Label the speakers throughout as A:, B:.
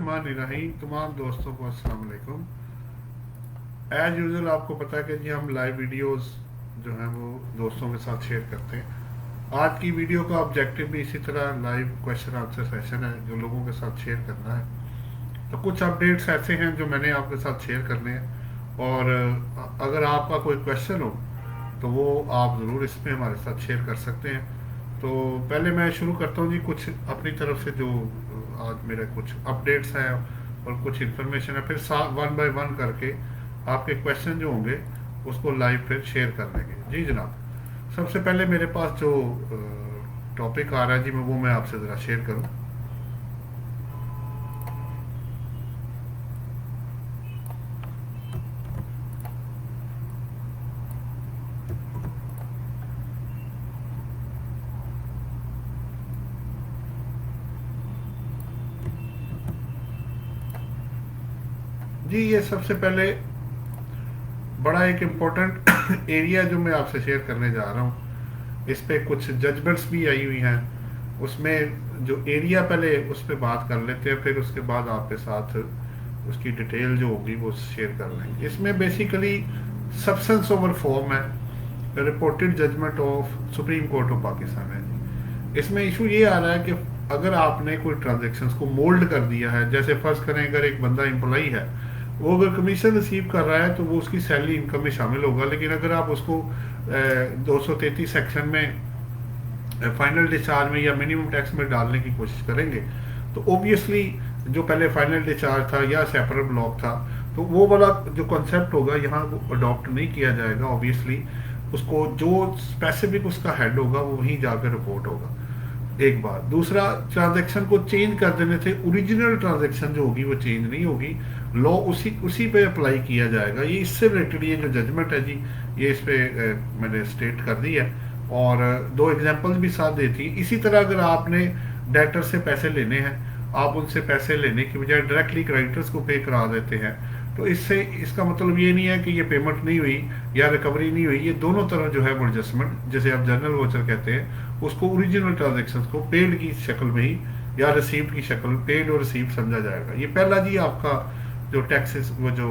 A: बिस्मिल्लाहिर्रहमानिर्रहीम। तमाम दोस्तों को अस्सलाम वालेकुम। एज यूजुअल आपको पता है कि जी हम लाइव वीडियोस जो हैं वो दोस्तों के साथ शेयर करते हैं। आज की वीडियो का ऑब्जेक्टिव भी इसी तरह लाइव क्वेश्चन आंसर सेशन है जो लोगों के साथ शेयर करना है। तो कुछ अपडेट्स ऐसे हैं जो मैंने आपके साथ शेयर करने हैं, और अगर आपका कोई क्वेश्चन हो तो वो आप ज़रूर इसमें हमारे साथ शेयर कर सकते हैं। तो पहले मैं शुरू करता हूँ जी कुछ अपनी तरफ से जो आज मेरे कुछ अपडेट्स हैं और कुछ इन्फॉर्मेशन है, फिर वन बाय वन करके आपके क्वेश्चन जो होंगे उसको लाइव फिर शेयर कर लेंगे। जी जनाब, सबसे पहले मेरे पास जो टॉपिक आ रहा है जी मैं आपसे ज़रा शेयर करूँ। जी ये सबसे पहले बड़ा एक इम्पोर्टेंट एरिया जो मैं आपसे शेयर करने जा रहा हूँ, इस पे कुछ जजमेंट्स भी आई हुई हैं। उसमें जो एरिया पहले उस पर बात कर लेते हैं, फिर उसके बाद आपके साथ उसकी डिटेल जो होगी वो शेयर कर लेंगे। इसमें बेसिकली सब्सटेंस ओवर फॉर्म है, reported judgement of supreme court of Pakistan है। इसमें इशू ये आ रहा है कि अगर आपने कोई ट्रांजेक्शन्स को मोल्ड कर दिया है, जैसे फर्ज करें अगर एक बंदा एम्प्लॉई है, वो अगर कमीशन रिसीव कर रहा है तो वो उसकी सैलरी इनकम में शामिल होगा। लेकिन अगर आप उसको 233 सेक्शन में फाइनल डिस्चार्ज में या मिनिमम टैक्स में डालने की कोशिश करेंगे तो ओबियसली जो पहले फाइनल डिस्चार्ज था या सेपरेट ब्लॉक था, तो वो वाला जो कॉन्सेप्ट होगा यहाँ अडॉप्ट नहीं किया जाएगा। ऑब्वियसली उसको जो स्पेसिफिक उसका हेड होगा वो वहीं जाकर रिपोर्ट होगा। एक बात, दूसरा, ट्रांजैक्शन को चेंज कर देने से ओरिजिनल ट्रांजैक्शन जो होगी वो चेंज नहीं होगी, लॉ उसी पे अप्लाई किया जाएगा। ये इससे रिलेटेड ये जो जजमेंट है जी, ये इस पे मैंने स्टेट कर दी है और दो एग्जांपल्स भी साथ देती है। इसी तरह अगर आपने डेटर से पैसे लेने हैं, आप उनसे पैसे लेने की बजाय डायरेक्टली क्रेडिटर्स को पे करा देते हैं, तो इससे इसका मतलब ये नहीं है कि ये पेमेंट नहीं हुई या रिकवरी नहीं हुई। ये दोनों तरह जो है वो एडजस्टमेंट, जैसे आप जनरल वोचर कहते हैं, उसको ओरिजिनल ट्रांजेक्शन को पेड की शक्ल में ही या रिसीव्ड की शक्ल, पेड और रिसीव्ड समझा जाएगा। ये पहला जी आपका जो टैक्सेस वो जो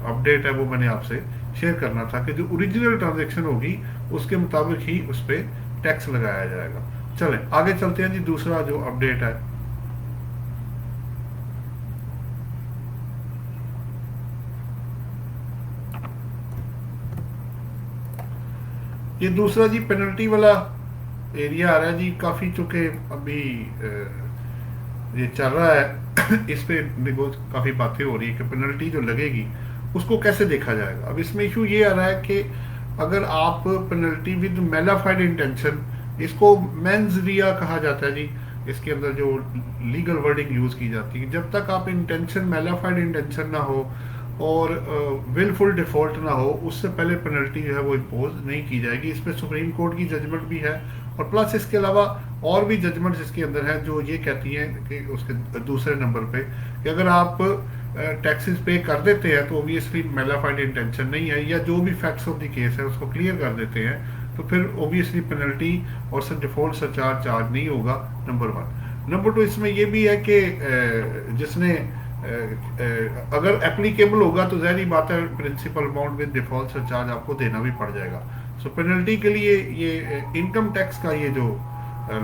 A: अपडेट है वो मैंने आपसे शेयर करना था कि जो ओरिजिनल ट्रांजेक्शन होगी उसके मुताबिक ही उस पर टैक्स लगाया जाएगा। चलें आगे चलते हैं जी। दूसरा जो अपडेट है, ये दूसरा जी पेनल्टी वाला एरिया आ रहा है जी। काफ़ी चूँकि अभी ये चल रहा है इस पे काफ़ी बातें हो रही है कि पेनल्टी जो लगेगी उसको कैसे देखा जाएगा। अब इसमें इशू ये आ रहा है कि अगर आप पेनल्टी विद मेलाफाइड इंटेंशन, इसको मेंस रिया कहा जाता है जी, इसके अंदर जो लीगल वर्डिंग यूज़ की जाती है, जब तक आप इंटेंशन मेलाफाइड इंटेंशन ना हो और विलफुल डिफॉल्ट ना हो, उससे पहले पेनल्टी जो है वो इम्पोज नहीं की जाएगी। इस पर सुप्रीम कोर्ट की जजमेंट भी है और प्लस इसके अलावा और भी जजमेंट इसके अंदर है जो ये कहती हैं कि उसके दूसरे नंबर पे कि अगर आप टैक्सेस पे कर देते हैं तो ओबियसली मेलाफाइड इंटेंशन नहीं है, या जो भी फैक्ट्स ऑफ द केस है उसको क्लियर कर देते हैं, तो फिर ओबियसली पेनल्टी और डिफॉल्ट सरचार्ज चार्ज नहीं होगा। Number one. नंबर टू, इसमें यह भी है कि जिसने अगर एप्लीकेबल होगा तो ज़ाहिर बात है principal amount with default surcharge आपको देना भी पड़ जाएगा। सो पेनल्टी के लिए ये इनकम टैक्स का ये जो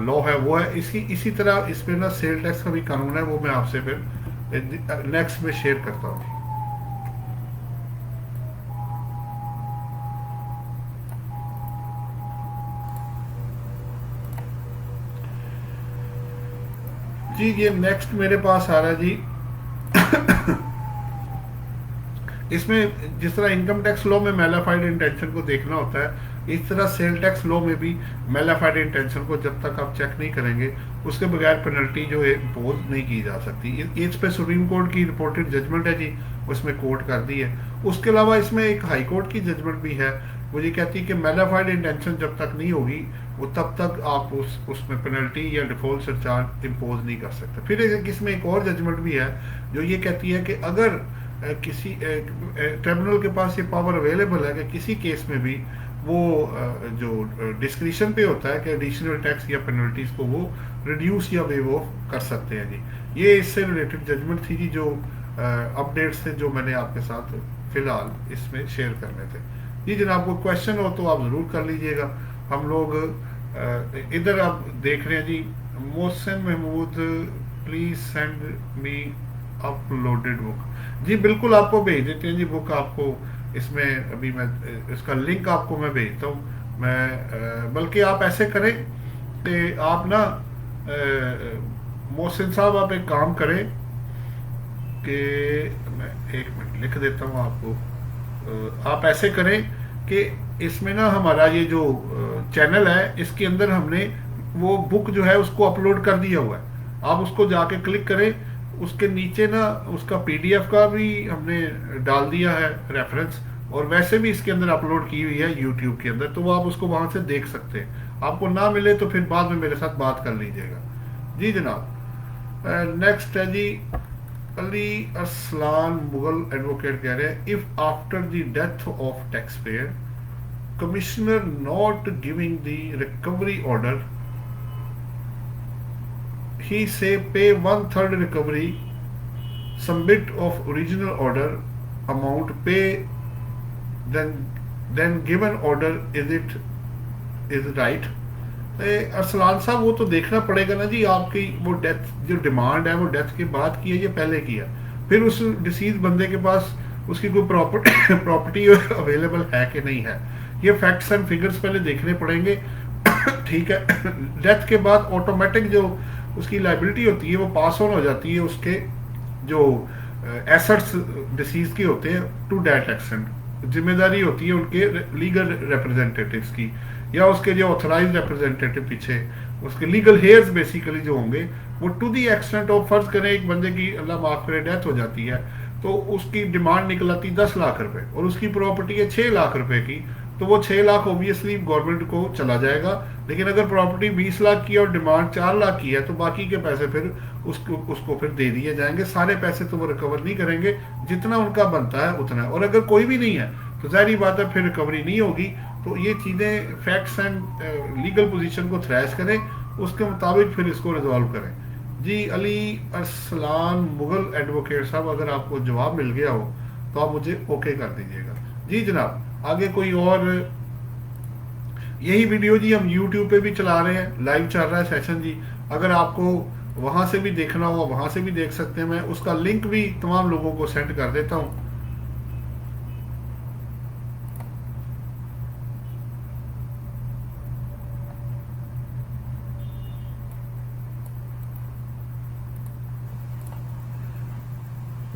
A: लॉ है वो है। इसी तरह इस पे ना सेल टैक्स का भी कानून है, वो मैं आपसे फिर नेक्स्ट में शेयर करता हूँ। जी ये नेक्स्ट मेरे पास आ रहा है जी इसमें जिस तरह इनकम टैक्स लॉ में मेलाफाइड इंटेंशन को देखना होता है, इस तरह सेल टैक्स लॉ में भी मेलाफाइड इंटेंशन को जब तक आप चेक नहीं करेंगे उसके बगैर पेनल्टी जो है इम्पोज नहीं की जा सकती। इस पे सुप्रीम कोर्ट की रिपोर्टेड जजमेंट है जी, उसमें कोर्ट कर दी है। उसके अलावा इसमें एक हाई कोर्ट की जजमेंट भी है, वो ये कहती है कि मेलाफाइड इंटेंशन जब तक नहीं होगी वो तब तक आप उसमें पेनल्टी या डिफॉल्ट सरचार्ज इम्पोज नहीं कर सकते। फिर इसमें एक और जजमेंट भी है जो ये कहती है कि अगर किसी ट्रिब्यूनल के पास ये पावर अवेलेबल है कि किसी केस में भी वो जो डिस्क्रिप्शन पे होता है कि एडिशनल टैक्स या पेनल्टीज को वो रिड्यूस या वेव ऑफ कर सकते हैं जी। ये इससे रिलेटेड जजमेंट थी जी, जो अपडेट्स थे जो मैंने आपके साथ फिलहाल इसमें शेयर करने थे जी। जनाब कोई क्वेश्चन हो तो आप ज़रूर कर लीजिएगा। हम लोग इधर आप देख रहे हैं जी, Mohsin Mahmood please send me uploaded book. जी बिल्कुल आपको भेज देते हैं जी बुक आपको। इसमें अभी मैं इसका लिंक आपको मैं भेजता हूँ। मैं बल्कि आप ऐसे करें कि आप ना मोहसिन साहब आप एक काम करें कि मैं एक मिनट लिख देता हूँ आपको। आप ऐसे करें कि इसमें ना हमारा ये जो चैनल है इसके अंदर हमने वो बुक जो है उसको अपलोड कर दिया हुआ है। आप उसको जाके क्लिक करें, उसके नीचे ना उसका पीडीएफ का भी हमने डाल दिया है रेफरेंस, और वैसे भी इसके अंदर अपलोड की हुई है यूट्यूब के अंदर, तो वो आप उसको वहां से देख सकते हैं। आपको ना मिले तो फिर बाद में मेरे साथ बात कर लीजिएगा जी जनाब। नेक्स्ट है जी अली अरसलान मुगल एडवोकेट कह रहे हैं, if after the death of tax payer commissioner not giving the recovery order he say pay 1/3 recovery submit of original order amount pay then given order is right। Arsalan साहब वो तो देखना पड़ेगा ना जी, आपकी वो डेथ जो डिमांड है वो डेथ के बाद की है या पहले की है, फिर उस डिसीज बंदे के पास उसकी कोई प्रॉपर्टी अवेलेबल है कि नहीं है, ये फैक्ट्स एंड फिगर्स पहले देखने पड़ेंगे। ठीक है, डेथ के बाद ऑटोमेटिक जो उसकी लाइबिलिटी होती है वो पास ऑन हो जाती है, उसके जो एसेट्स डिसीज के होते हैं टू डेट एक्सटेंट जिम्मेदारी होती है उनके लीगल रिप्रेजेंटेटिव्स की, या उसके जो ऑथराइज रिप्रेजेंटेटिव पीछे उसके लीगल हेयर्स बेसिकली जो होंगे, वो टू दी एक्सटेंट ऑफ फर्ज करें एक बंदे की अल्लाह माफ करे डेथ हो जाती है तो उसकी डिमांड निकल आती 10 लाख रुपए और उसकी प्रॉपर्टी है 6 लाख रुपए की, तो वो 6 लाख ऑब्वियसली गवर्नमेंट को चला जाएगा। लेकिन अगर प्रॉपर्टी 20 लाख की और डिमांड 4 लाख की है तो बाकी के पैसे फिर उसको फिर दे दिए जाएंगे। सारे पैसे तो वो रिकवर नहीं करेंगे, जितना उनका बनता है उतना, और अगर कोई भी नहीं है तो जाहिर बात है फिर रिकवरी नहीं होगी। तो ये चीज़ें फैक्ट्स एंड लीगल पोजीशन को थ्रैश करें, उसके मुताबिक फिर इसको रिजॉल्व करें जी। अली अरसलान मुगल एडवोकेट साहब, अगर आपको जवाब मिल गया हो तो आप मुझे ओके कर दीजिएगा जी जनाब। आगे कोई और, यही वीडियो जी हम YouTube पे भी चला रहे हैं, लाइव चल रहा है सेशन जी। अगर आपको वहां से भी देखना हो वहां से भी देख सकते हैं, मैं उसका लिंक भी तमाम लोगों को सेंड कर देता हूं।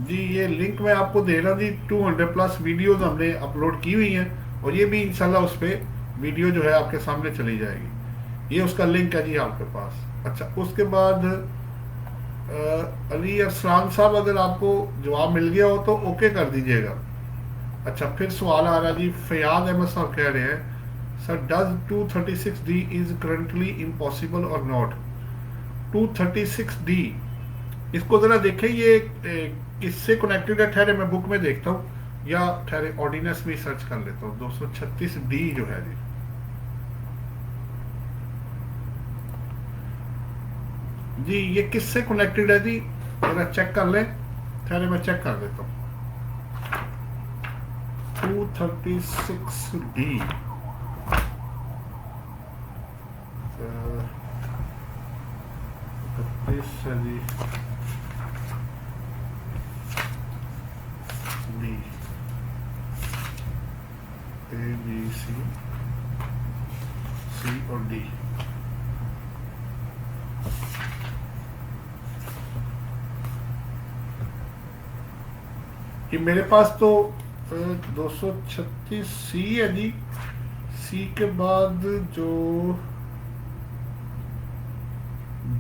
A: जी ये लिंक मैं आपको दे रहा हूँ जी, 200+ वीडियोस हमने अपलोड की हुई हैं, और ये भी इंशाल्लाह उस पर वीडियो जो है आपके सामने चली जाएगी। ये उसका लिंक है जी आपके पास। अच्छा, उसके बाद अली अरसलान साहब, अगर आपको जवाब मिल गया हो तो ओके कर दीजिएगा। अच्छा, फिर सवाल आ रहा जी, फयाद अहमद साहब कह रहे हैं, sir does 236D is currently impossible और नॉट। 236D इसको जरा देखें, ये किससे कनेक्टेड है, ठहरे मैं बुक में देखता हूँ, या ठहरे ऑर्डिनेंस में सर्च कर लेता हूँ। 236D जो है जी ये किससे कनेक्टेड है जी, जरा चेक कर लें, ठहरे मैं चेक कर देता हूँ। 236D जी ABC C और D। ये मेरे पास तो 236C है जी, C के बाद जो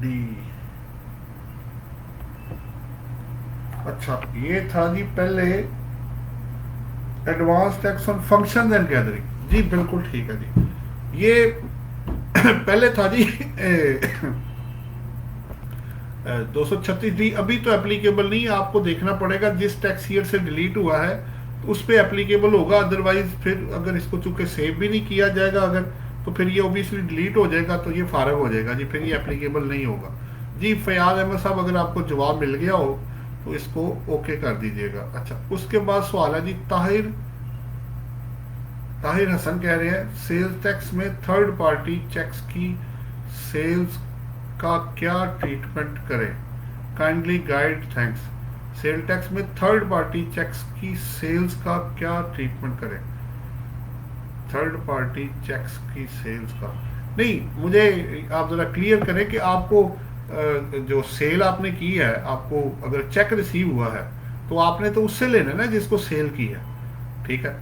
A: D। अच्छा, ये था जी पहले advance tax on function and gathering. जी बिल्कुल ठीक है जी, ये पहले था जी 236D। अभी तो एप्लीकेबल नहीं है, आपको देखना पड़ेगा जिस टैक्स ईयर से डिलीट हुआ है तो उस पर एप्लीकेबल होगा। अदरवाइज फिर अगर इसको चूंकि सेव भी नहीं किया जाएगा अगर, तो फिर ये ओबियसली डिलीट हो जाएगा, तो ये फारग हो जाएगा जी, फिर ये एप्लीकेबल नहीं होगा जी। फयाज अहमद साहब अगर आपको जवाब मिल गया हो तो इसको ओके कर दीजिएगा। अच्छा, उसके बाद सवाल है जी ताहिर ताहिर हसन कह रहे हैं सेल्स टैक्स में थर्ड पार्टी चेक्स की सेल्स का क्या ट्रीटमेंट करें, kindly guide, thanks. Cell tax में थर्ड पार्टी चेक्स की सेल्स का क्या ट्रीटमेंट करें, थर्ड पार्टी चेक्स की सेल्स का नहीं, मुझे आप जरा क्लियर करें कि आपको जो सेल आपने की है, आपको अगर चेक रिसीव हुआ है तो आपने तो उससे लेना ना जिसको सेल की है, ठीक है।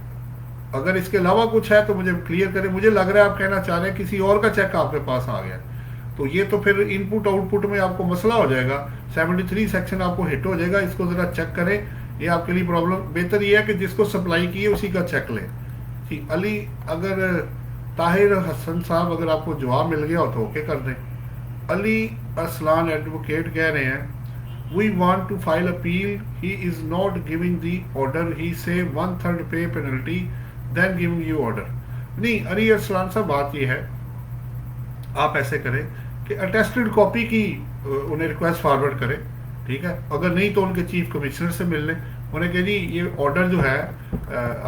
A: अगर इसके अलावा कुछ है तो मुझे क्लियर करें। मुझे लग रहा है आप कहना चाह रहे हैं किसी और का चेक आपके पास आ गया, तो ये तो फिर इनपुट आउटपुट में आपको मसला हो जाएगा, 73 सेक्शन आपको हिट हो जाएगा। इसको जरा चेक करें, ये आपके लिए प्रॉब्लम। बेहतर ये है कि जिसको सप्लाई की है उसी का चेक लें। ठीक, अली अगर ताहिर हसन साहब अगर आपको जवाब मिल गया हो तो ओके कर दें। अली अरसलान एडवोकेट कह रहे हैं we want to file appeal, he is not giving the order, he say 1/3 pay penalty then giving you order. नहीं अली अरसलान साहब, बात ये है आप ऐसे करें कि अटेस्टेड कॉपी की उन्हें रिक्वेस्ट फॉरवर्ड करें, ठीक है। अगर नहीं तो उनके चीफ कमिश्नर से मिल लें, उन्हें कह जी ये ऑर्डर जो है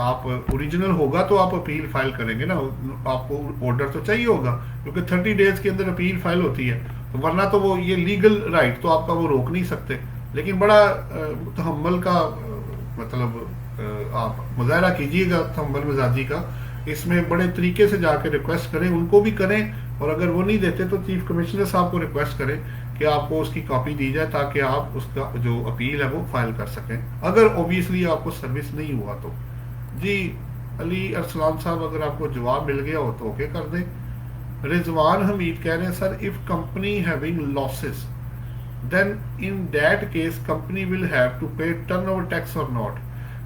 A: आप ओरिजिनल होगा तो आप अपील फाइल करेंगे ना, आपको ऑर्डर तो चाहिए होगा क्योंकि 30 डेज के अंदर अपील फाइल होती है, तो वरना तो वो ये लीगल राइट तो आपका वो रोक नहीं सकते। लेकिन बड़ा तहम्मुल का मतलब आप मुजाहरा कीजिएगा तहम्मुल मिजाजी का, इसमें बड़े तरीके से जाके रिक्वेस्ट करें, उनको भी करें, और अगर वो नहीं देते तो चीफ कमिश्नर साहब को रिक्वेस्ट करें कि आपको उसकी कॉपी दी जाए ताकि आप उसका जो अपील है वो फाइल कर सकें, अगर ओबियसली आपको सर्विस नहीं हुआ तो। जी अली अरसलान साहब अगर आपको जवाब मिल गया हो तो ओके कर दें। रिजवान हमीद कह रहे हैं sir if company having losses then in that case company will have to pay turnover tax और नॉट।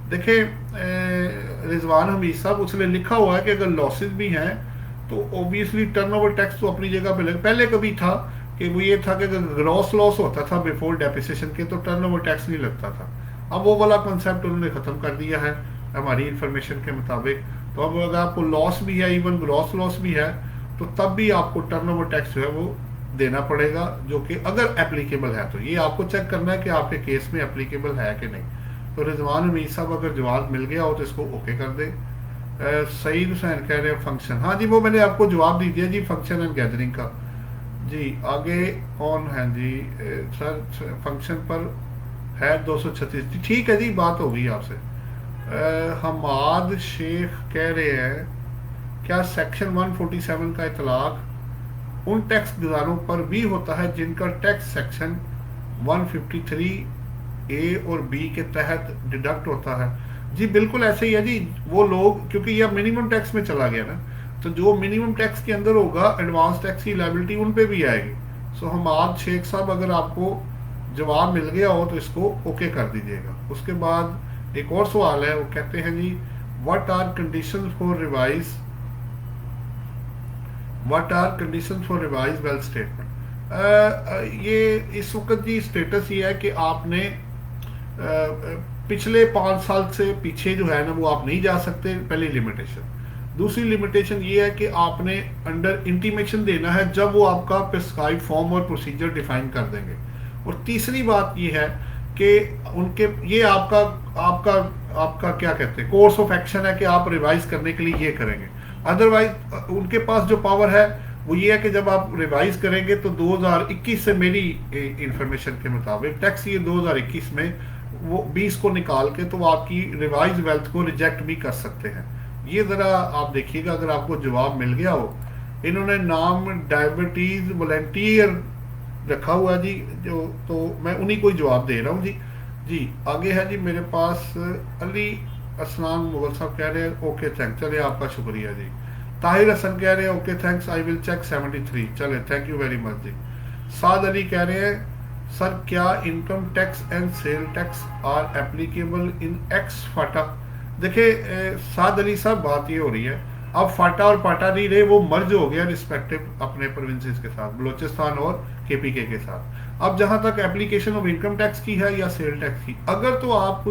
A: देखें रिजवान हमीद साहब, उसने लिखा हुआ है कि अगर लॉसेस भी हैं तो ओबियसली टर्नओवर टैक्स तो अपनी जगह पे लगे। पहले कभी था कि वो ये था कि अगर ग्रॉस लॉस होता था बिफोर डेप्रिसिएशन के तो टर्नओवर टैक्स नहीं लगता था। अब वो वाला कॉन्सेप्ट उन्होंने ख़त्म कर दिया है हमारी इंफॉर्मेशन के मुताबिक। तो अब अगर आपको लॉस भी है, इवन ग्रॉस लॉस भी है, तो तब भी आपको टर्नओवर टैक्स जो है वो देना पड़ेगा, जो कि अगर एप्लीकेबल है तो। ये आपको चेक करना है कि आपके केस में एप्लीकेबल है कि नहीं। तो रिजवान हमीद साहब अगर जवाब मिल गया हो तो इसको ओके कर दें। सईद हुसैन कह रहे हैं फंक्शन, हाँ जी वो मैंने आपको जवाब दे दिया जी, फंक्शन एंड गैदरिंग का। जी आगे कौन है जी सर, फंक्शन पर है 236, ठीक है जी, बात हो गई आपसे। हमाद शेख कह रहे हैं क्या सेक्शन 147 का इतलाक उन टैक्स गुजारों पर भी होता है जिनका टैक्स सेक्शन 153 ए और बी के तहत डिडक्ट होता है। जी बिल्कुल ऐसे ही है जी, वो लोग क्योंकि ये मिनिमम टैक्स में चला गया ना, तो जो मिनिमम टैक्स के अंदर होगा एडवांस टैक्स की लायबिलिटी उन पे भी आएगी। सो हमाद शेख साहब अगर आपको जवाब मिल गया हो तो इसको ओके कर दीजिएगा। उसके बाद एक और सवाल है, वो कहते हैं जी what are conditions for revise wealth statement. ये इस वक्त जी स्टेटस ये है कि आपने पिछले 5 साल से पीछे जो है ना वो आप नहीं जा सकते, पहली लिमिटेशन। दूसरी लिमिटेशन ये है कि आपने अंडर इंटीमेशन देना है जब वो आपका प्रिस्क्राइब फॉर्म और प्रोसीजर डिफाइन कर देंगे। और तीसरी बात ये है कि उनके ये आपका आपका आपका क्या कहते हैं कोर्स ऑफ एक्शन है कि आप रिवाइज करने के लिए ये करेंगे। अदरवाइज उनके पास जो पावर है वो ये है कि जब आप रिवाइज करेंगे तो 2021 से मेरी इंफॉर्मेशन के मुताबिक टैक्स ये 2021 में वो 20 को निकाल के तो आपकी रिवाइज वेल्थ को रिजेक्ट भी कर सकते हैं। ये ज़रा आप देखिएगा अगर आपको जवाब मिल गया हो। इन्होंने नाम डायबिटीज़ वॉलंटियर रखा हुआ जी, जो तो मैं उन्हीं को ही जवाब दे रहा हूँ जी। जी आगे है जी मेरे पास अली असलान मुगल साहब कह रहे हैं ओके थैंक, चले आपका शुक्रिया जी। ताहिर हसन कह रहे हैं okay thanks I will check 73, चले थैंक यू वेरी मच जी। साद अली कह रहे हैं सर क्या income tax and sale tax are applicable in ex FATA. देखिए साद अली साहब बात ये हो रही है अब फाटा और पाटा नहीं रहे, वो मर्ज हो गया रिस्पेक्टिव अपने प्रोविंसेस के साथ, बलोचिस्तान और केपीके के साथ। अब जहां तक एप्लीकेशन ऑफ इनकम टैक्स की है या सेल टैक्स की, अगर तो आप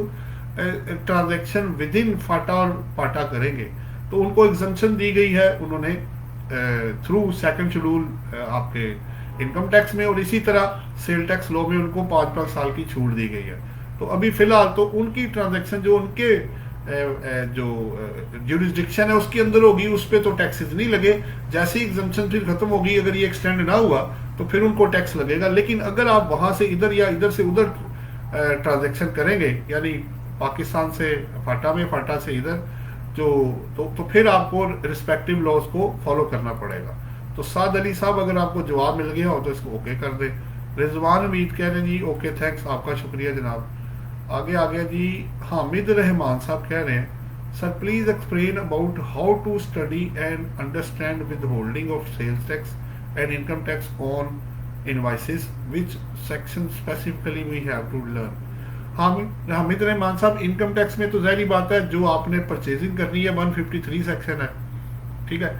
A: ट्रांजैक्शन विद इन फाटा और पाटा करेंगे तो उनको एग्जम्पशन दी गई है उन्होंने थ्रू सेकंड शेड्यूल आपके इनकम टैक्स में, और इसी तरह सेल टैक्स लॉ में उनको 5-5 साल की छूट दी गई है। तो अभी फिलहाल तो उनकी ट्रांजैक्शन जो उनके जो ज्यूरिसडिक्शन है उसके अंदर होगी उस पर तो टैक्सेस नहीं लगे। जैसे ही एग्जम्पशन फिर खत्म होगी, अगर ये एक्सटेंड ना हुआ तो फिर उनको टैक्स लगेगा। लेकिन अगर आप वहां से इधर या इधर से उधर ट्रांजैक्शन करेंगे, यानी पाकिस्तान से फाटा में, फाटा से इधर, जो तो फिर आपको रिस्पेक्टिव लॉज को फॉलो करना पड़ेगा। तो साद अली साहब अगर आपको जवाब मिल गया हो तो इसको ओके कर दे। रिजवान उम्मीद कह रहे हैं जी ओके थैंक्स, आपका शुक्रिया जनाब। आगे आ गया जी हामिद रहमान साहब कह रहे हैं sir please explain about how to study and understand withholding of sales tax and income tax on invoices which section specifically we have to learn. Hamid Rehman साहब, इनकम टैक्स में तो ज़ाहिर बात है जो आपने परचेजिंग करनी है 153 सेक्शन है, ठीक है,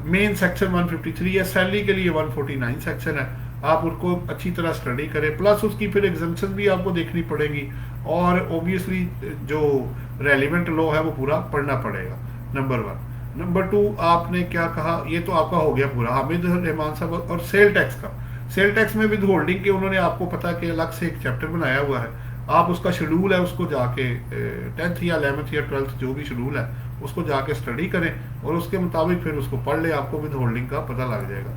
A: मेन सेक्शन 153 है, सैलरी के लिए 149 सेक्शन है। आप उनको अच्छी तरह स्टडी करें, प्लस उसकी फिर एग्जम्पशन भी आपको देखनी पड़ेगी, और ओबियसली जो रेलिवेंट लॉ है वो पूरा पढ़ना पड़ेगा, नंबर 1। नंबर 2, आपने क्या कहा, ये तो आपका हो गया पूरा हामिद रहमान साहब। और सेल टैक्स का, सेल टैक्स में विद होल्डिंग के उन्होंने आपको पता कि अलग से एक चैप्टर बनाया हुआ है, आप उसका शेड्यूल है उसको जाके 10th या 11th या 12th जो भी शेड्यूल है उसको जाके स्टडी करें और उसके मुताबिक फिर उसको पढ़ ले, आपको विद होल्डिंग का पता लग जाएगा।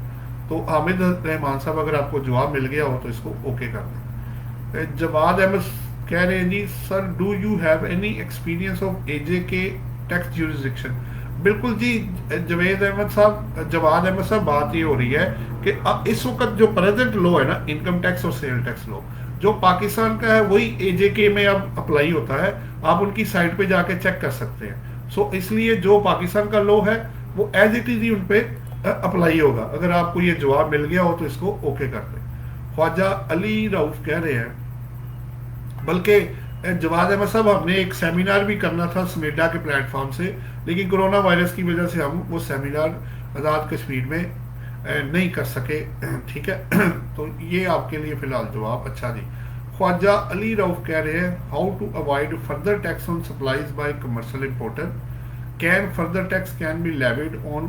A: तो हामिद रहमान साहब अगर आपको जवाब मिल गया हो तो इसको ओके कर दें। जवाद अहमद कह रहे हैं जी sir do you have any experience of A J K tax jurisdiction. बिल्कुल जी जवेद अहमद साहब, जवाद अहमद साहब, बात ये हो रही है कि अब इस वक्त जो प्रेजेंट लॉ है ना, इनकम टैक्स और सेल टैक्स लॉ जो पाकिस्तान का है वही एजेके में अब अप्लाई होता है। आप उनकी साइट पे जाके चेक कर सकते हैं। सो इसलिए जो पाकिस्तान का लॉ है वो एज इट इज ही उन पे अप्लाई होगा। अगर आपको ये जवाब मिल गया हो तो इसको ओके कर दें। ख्वाजा अली रऊफ कह रहे हैं, बल्कि जवाद अहमद साहब हमने एक सेमिनार भी करना था समेडा के प्लेटफॉर्म से, लेकिन कोरोना वायरस की वजह से हम वो सेमिनार आज़ाद कश्मीर में नहीं कर सके, ठीक है। तो ये आपके लिए फिलहाल जवाब। अच्छा जी, ख्वाजा अली रऊफ कह रहे हैं how to avoid further tax on supplies by commercial importer, can further tax can be levied on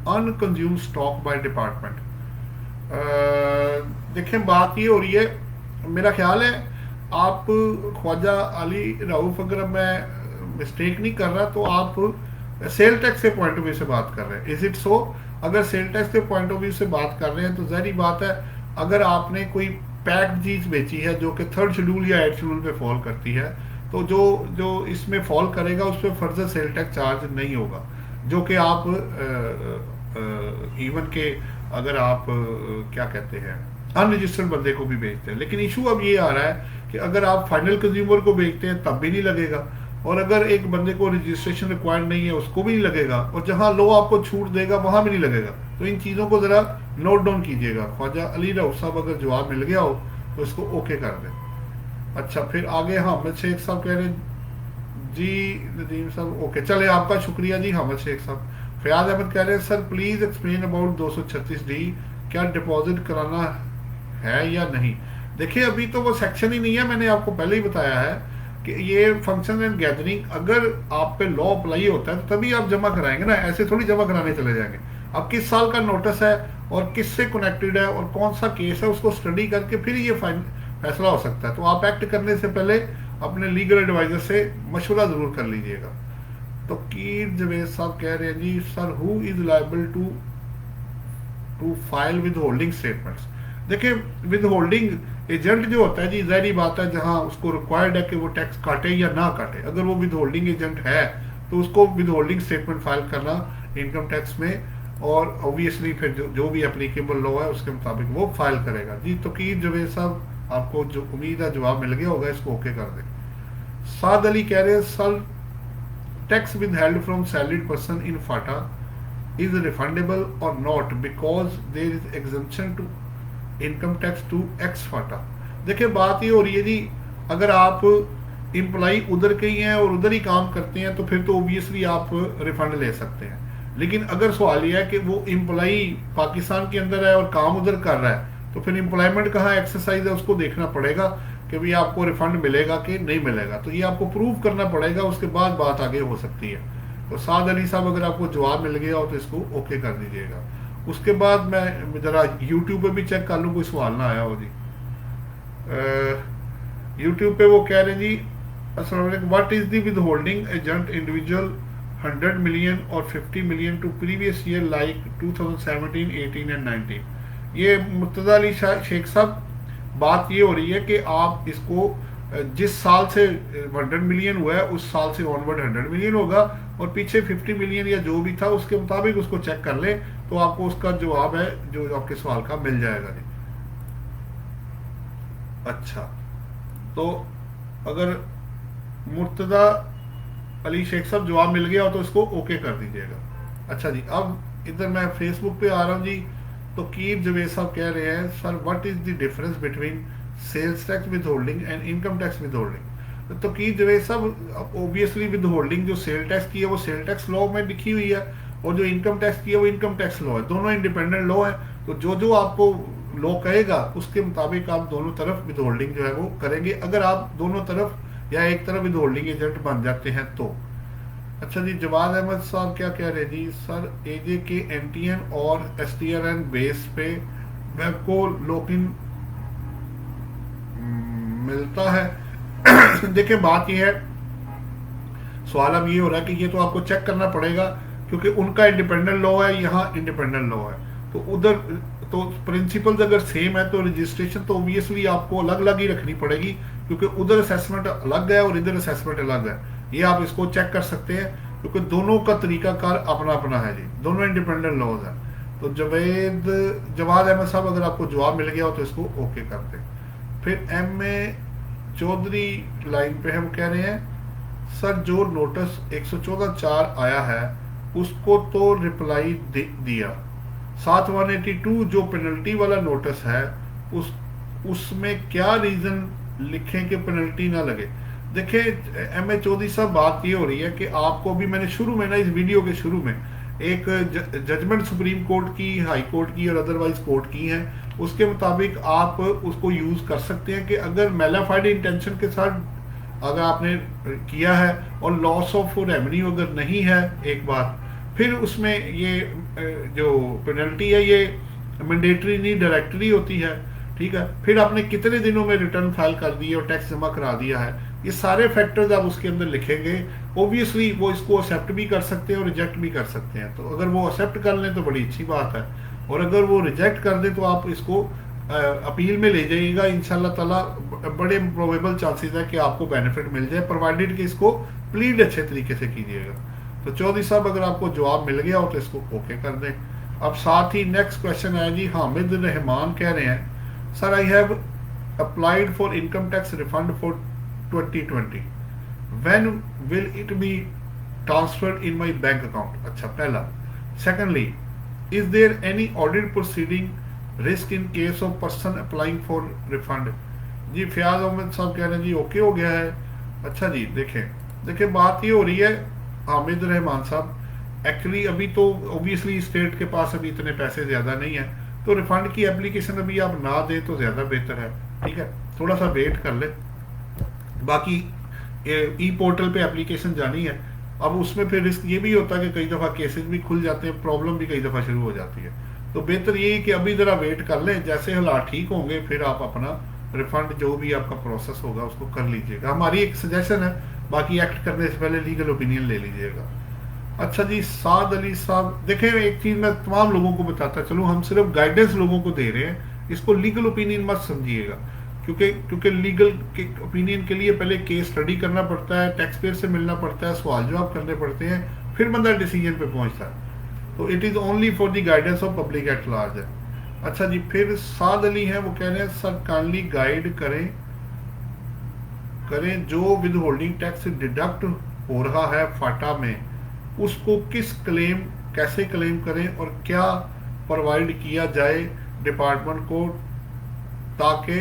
A: unconsumed stock by department. देखें बात ये हो रही है, मेरा ख्याल है आप ख्वाजा अली रऊफ, अगर मैं मिस्टेक नहीं कर रहा तो आप सेल टैक्स के पॉइंट ऑफ व्यू से बात कर रहे हैं, इज इट सो? अगर सेल टैक्स के पॉइंट ऑफ व्यू से बात कर रहे हैं तो जाहिर बात है अगर आपने कोई पैक्ड चीज बेची है जो कि 3rd शेड्यूल या 8th शेड्यूल पे फॉल करती है तो जो इसमें फॉल करेगा उस पर फर्दर सेल टैक्स चार्ज नहीं होगा, जो कि आप इवन के अगर आप क्या कहते हैं अनरजिस्टर्ड बंदे को भी बेचते हैं। लेकिन इशू अब ये आ रहा है कि अगर आप फाइनल कंज्यूमर को बेचते हैं तब भी नहीं लगेगा, और अगर एक बंदे को रजिस्ट्रेशन रिक्वायर्ड नहीं है उसको भी नहीं लगेगा, और जहां लो आपको छूट देगा वहां भी नहीं लगेगा। तो इन चीज़ों को ज़रा नोट डाउन कीजिएगा। ख्वाजा अली रऊफ साहब अगर जवाब मिल गया हो तो इसको ओके कर दें। अच्छा, फिर आगे हामिद शेख साहब कह रहे हैं जी नदीम साहब ओके, चले आपका शुक्रिया जी हामिद शेख साहब। फयाज अहमद कह रहे हैं sir please explain about 236D, क्या डिपॉजिट कराना है या नहीं? देखिए अभी तो वो सेक्शन ही नहीं है, मैंने आपको पहले ही बताया है कि ये फंक्शन एंड गैदरिंग अगर आप पे लॉ अप्लाई होता है तो तभी आप जमा कराएंगे ना, ऐसे थोड़ी जमा कराने चले जाएंगे। अब किस साल का नोटिस है और किससे कनेक्टेड है और कौन सा केस है उसको स्टडी करके फिर ये फैसला हो सकता है। तो आप एक्ट करने से पहले अपने लीगल एडवाइजर से मशवरा जरूर कर लीजिएगा। तो कीर जवेद साहब कह रहे हैं जी sir who is liable to file withholding statements. देखिए विद होल्डिंग एजेंट जो होता है जी, जाहिर बात है जहां उसको रिक्वायर्ड है कि वो टैक्स काटे या ना काटे, अगर वो विद होल्डिंग एजेंट है तो उसको विद होल्डिंग स्टेटमेंट फाइल करना इनकम टैक्स में, और ऑब्वियसली फिर जो भी एप्लीकेबल लॉ है उसके मुताबिक वो फाइल करेगा जी। तो कीर जवेद साहब आपको जो उम्मीद है जवाब मिल गया होगा, इसको ओके कर दें। साद अली कह रहे हैं sir tax withheld from salaried person in FATA is refundable or not because there is exemption to income tax to ex FATA। देखिए बात ये हो रही है जी, अगर आप एम्प्लॉई उधर के ही हैं और उधर ही काम करते हैं तो फिर तो ओबियसली आप रिफंड ले सकते हैं। लेकिन अगर सवाल यह है कि वो एम्प्लॉई पाकिस्तान के अंदर है और काम उधर कर रहा है तो फिर एम्प्लॉयमेंट कहाँ एक्सरसाइज है उसको देखना पड़ेगा। कि भी आपको रिफंड मिलेगा कि नहीं मिलेगा, तो ये आपको प्रूव करना पड़ेगा, उसके बाद बात आगे हो सकती है। तो साद अली साहब अगर आपको जवाब मिल गया हो तो इसको ओके कर दीजिएगा। उसके बाद मैं ज़रा यूट्यूब पे भी चेक कर लूँ कोई सवाल ना आया हो जी। यूट्यूब पे वो कह रहे हैं जी, अस्सलाम वालेकुम, what is the withholding agent individual 100 million और 50 million to previous year like 2017, 18 and 19। ये मुर्तज़ा अली शेख साहब, बात ये हो रही है कि आप इसको जिस साल से 100 मिलियन हुआ है उस साल से ऑनवर्ड 100 मिलियन होगा, और पीछे 50 मिलियन या जो भी था उसके मुताबिक उसको चेक कर ले, तो आपको उसका जवाब है जो आपके सवाल का मिल जाएगा जी। अच्छा, तो अगर मुर्तज़ा अली शेख साहब जवाब मिल गया हो तो इसको ओके कर दीजिएगा। अच्छा जी, अब इधर मैं फेसबुक पे आ रहा हूँ जी। तो कीर जवेद साहब कह रहे हैं, sir what is the difference between sales tax withholding and income tax withholding. तो कीर जवेद साहब, ऑब्वियसली विद होल्डिंग जो सेल टैक्स की है वो सेल टैक्स लॉ में लिखी हुई है, और जो इनकम टैक्स की है वो इनकम टैक्स लॉ है, दोनों इंडिपेंडेंट लॉ है। तो जो जो आपको लॉ कहेगा उसके मुताबिक आप दोनों तरफ विद होल्डिंग जो है वो करेंगे, अगर आप दोनों तरफ या एक तरफ विद होल्डिंग एजेंट बन जाते हैं तो। अच्छा जी, जवाद अहमद साहब क्या कह रहे हैं जी, सर एजे के एनटीएन और एसटीआरएन बेस पे वेब को लॉक-इन मिलता है। देखिए बात ये है, सवाल अब ये हो रहा है कि ये तो आपको चेक करना पड़ेगा, क्योंकि उनका इंडिपेंडेंट लॉ है, यहाँ इंडिपेंडेंट लॉ है, तो उधर तो प्रिंसिपल्स अगर सेम है तो रजिस्ट्रेशन तो ऑब्वियसली आपको अलग अलग ही रखनी पड़ेगी, क्योंकि उधर असेसमेंट अलग है और इधर असेसमेंट अलग है। ये आप इसको चेक कर सकते हैं, क्योंकि दोनों का तरीकाकार अपना अपना है जी, दोनों इंडिपेंडेंट लॉज हैं। तो जवाद अहमद साहब अगर आपको जवाब मिल गया हो तो इसको ओके कर दें। फिर एम ए चौधरी लाइन पे है, वो कह रहे हैं, सर जो नोटिस 114(4) आया है उसको तो रिप्लाई दिया, साथ 182 जो पेनल्टी वाला नोटिस है उसमें क्या रीजन लिखें कि पेनल्टी ना लगे। देखिए एम ए चौधरी साहब, बात ये हो रही है कि आपको भी मैंने शुरू में ना, इस वीडियो के शुरू में एक जजमेंट सुप्रीम कोर्ट की, हाई कोर्ट की और अदरवाइज कोर्ट की है, उसके मुताबिक आप उसको यूज कर सकते हैं कि अगर मेलाफाइड इंटेंशन के साथ अगर आपने किया है और लॉस ऑफ रेवेन्यू अगर नहीं है एक बार, फिर उसमें ये जो पेनल्टी है ये मैंडेटरी नहीं डायरेक्टरी होती है, ठीक है। फिर आपने कितने दिनों में रिटर्न फाइल कर दी और टैक्स जमा करा दिया है, ये सारे फैक्टर्स आप उसके अंदर लिखेंगे। ओबियसली वो इसको एक्सेप्ट भी कर सकते हैं और रिजेक्ट भी कर सकते हैं, तो अगर वो एक्सेप्ट कर लें तो बड़ी अच्छी बात है, और अगर वो रिजेक्ट कर दें तो आप इसको अपील में ले जाइएगा। इंशाल्लाह ताला बड़े प्रोबेबल चांसेस है कि आपको बेनिफिट मिल जाए, प्रोवाइडेड कि इसको प्लीड अच्छे तरीके से कीजिएगा। तो चौधरी साहब अगर आपको जवाब मिल गया हो तो इसको ओके कर दें। अब साथ ही नेक्स्ट क्वेश्चन है जी, हामिद रहमान कह रहे हैं, sir I have applied for income tax refund for 2020, when will it be transferred in my bank account. अच्छा, पहला। Secondly, is there any audit proceeding risk in case of person applying for refund. जी फयाज अहमद साहब कह रहे हैं जी okay हो गया है। अच्छा जी, देखें बात ये हो रही है हामिद रहमान साहब, एक्चुअली अभी तो ऑब्वियसली स्टेट के पास अभी इतने पैसे ज़्यादा नहीं है, तो रिफंड की एप्लीकेशन अभी आप ना दें तो ज़्यादा बेहतर है, ठीक है, थोड़ा सा वेट कर ले। बाकी ई पोर्टल पे एप्लीकेशन जानी है, अब उसमें फिर रिस्क ये भी होता है कि कई दफ़ा केसेस भी खुल जाते हैं, प्रॉब्लम भी कई दफ़ा शुरू हो जाती है, तो बेहतर ये है कि अभी ज़रा वेट कर लें, जैसे हालात ठीक होंगे फिर आप अपना रिफंड जो भी आपका प्रोसेस होगा उसको कर लीजिएगा। हमारी एक सजेशन है, बाकी एक्ट करने से पहले लीगल ओपिनियन ले लीजिएगा। अच्छा जी, साद अली साहब, देखें एक चीज़ मैं तमाम लोगों को बताता चलूँ, हम सिर्फ गाइडेंस लोगों को दे रहे हैं, इसको लीगल ओपिनियन मत समझिएगा, क्योंकि लीगल के ओपिनियन के लिए पहले केस स्टडी करना पड़ता है, टैक्स पेयर से मिलना पड़ता है, सवाल जवाब करने पड़ते हैं, फिर बंदा डिसीजन पे पहुंचता है। तो it is only for the guidance of public at large है। अच्छा जी, फिर साद अली हैं, वो कह रहे हैं, सर काइंडली गाइड करें जो विद होल्डिंग टैक्स डिडक्ट हो रहा है फाटा में, उसको कैसे क्लेम करें और क्या प्रोवाइड किया जाए डिपार्टमेंट को, ताकि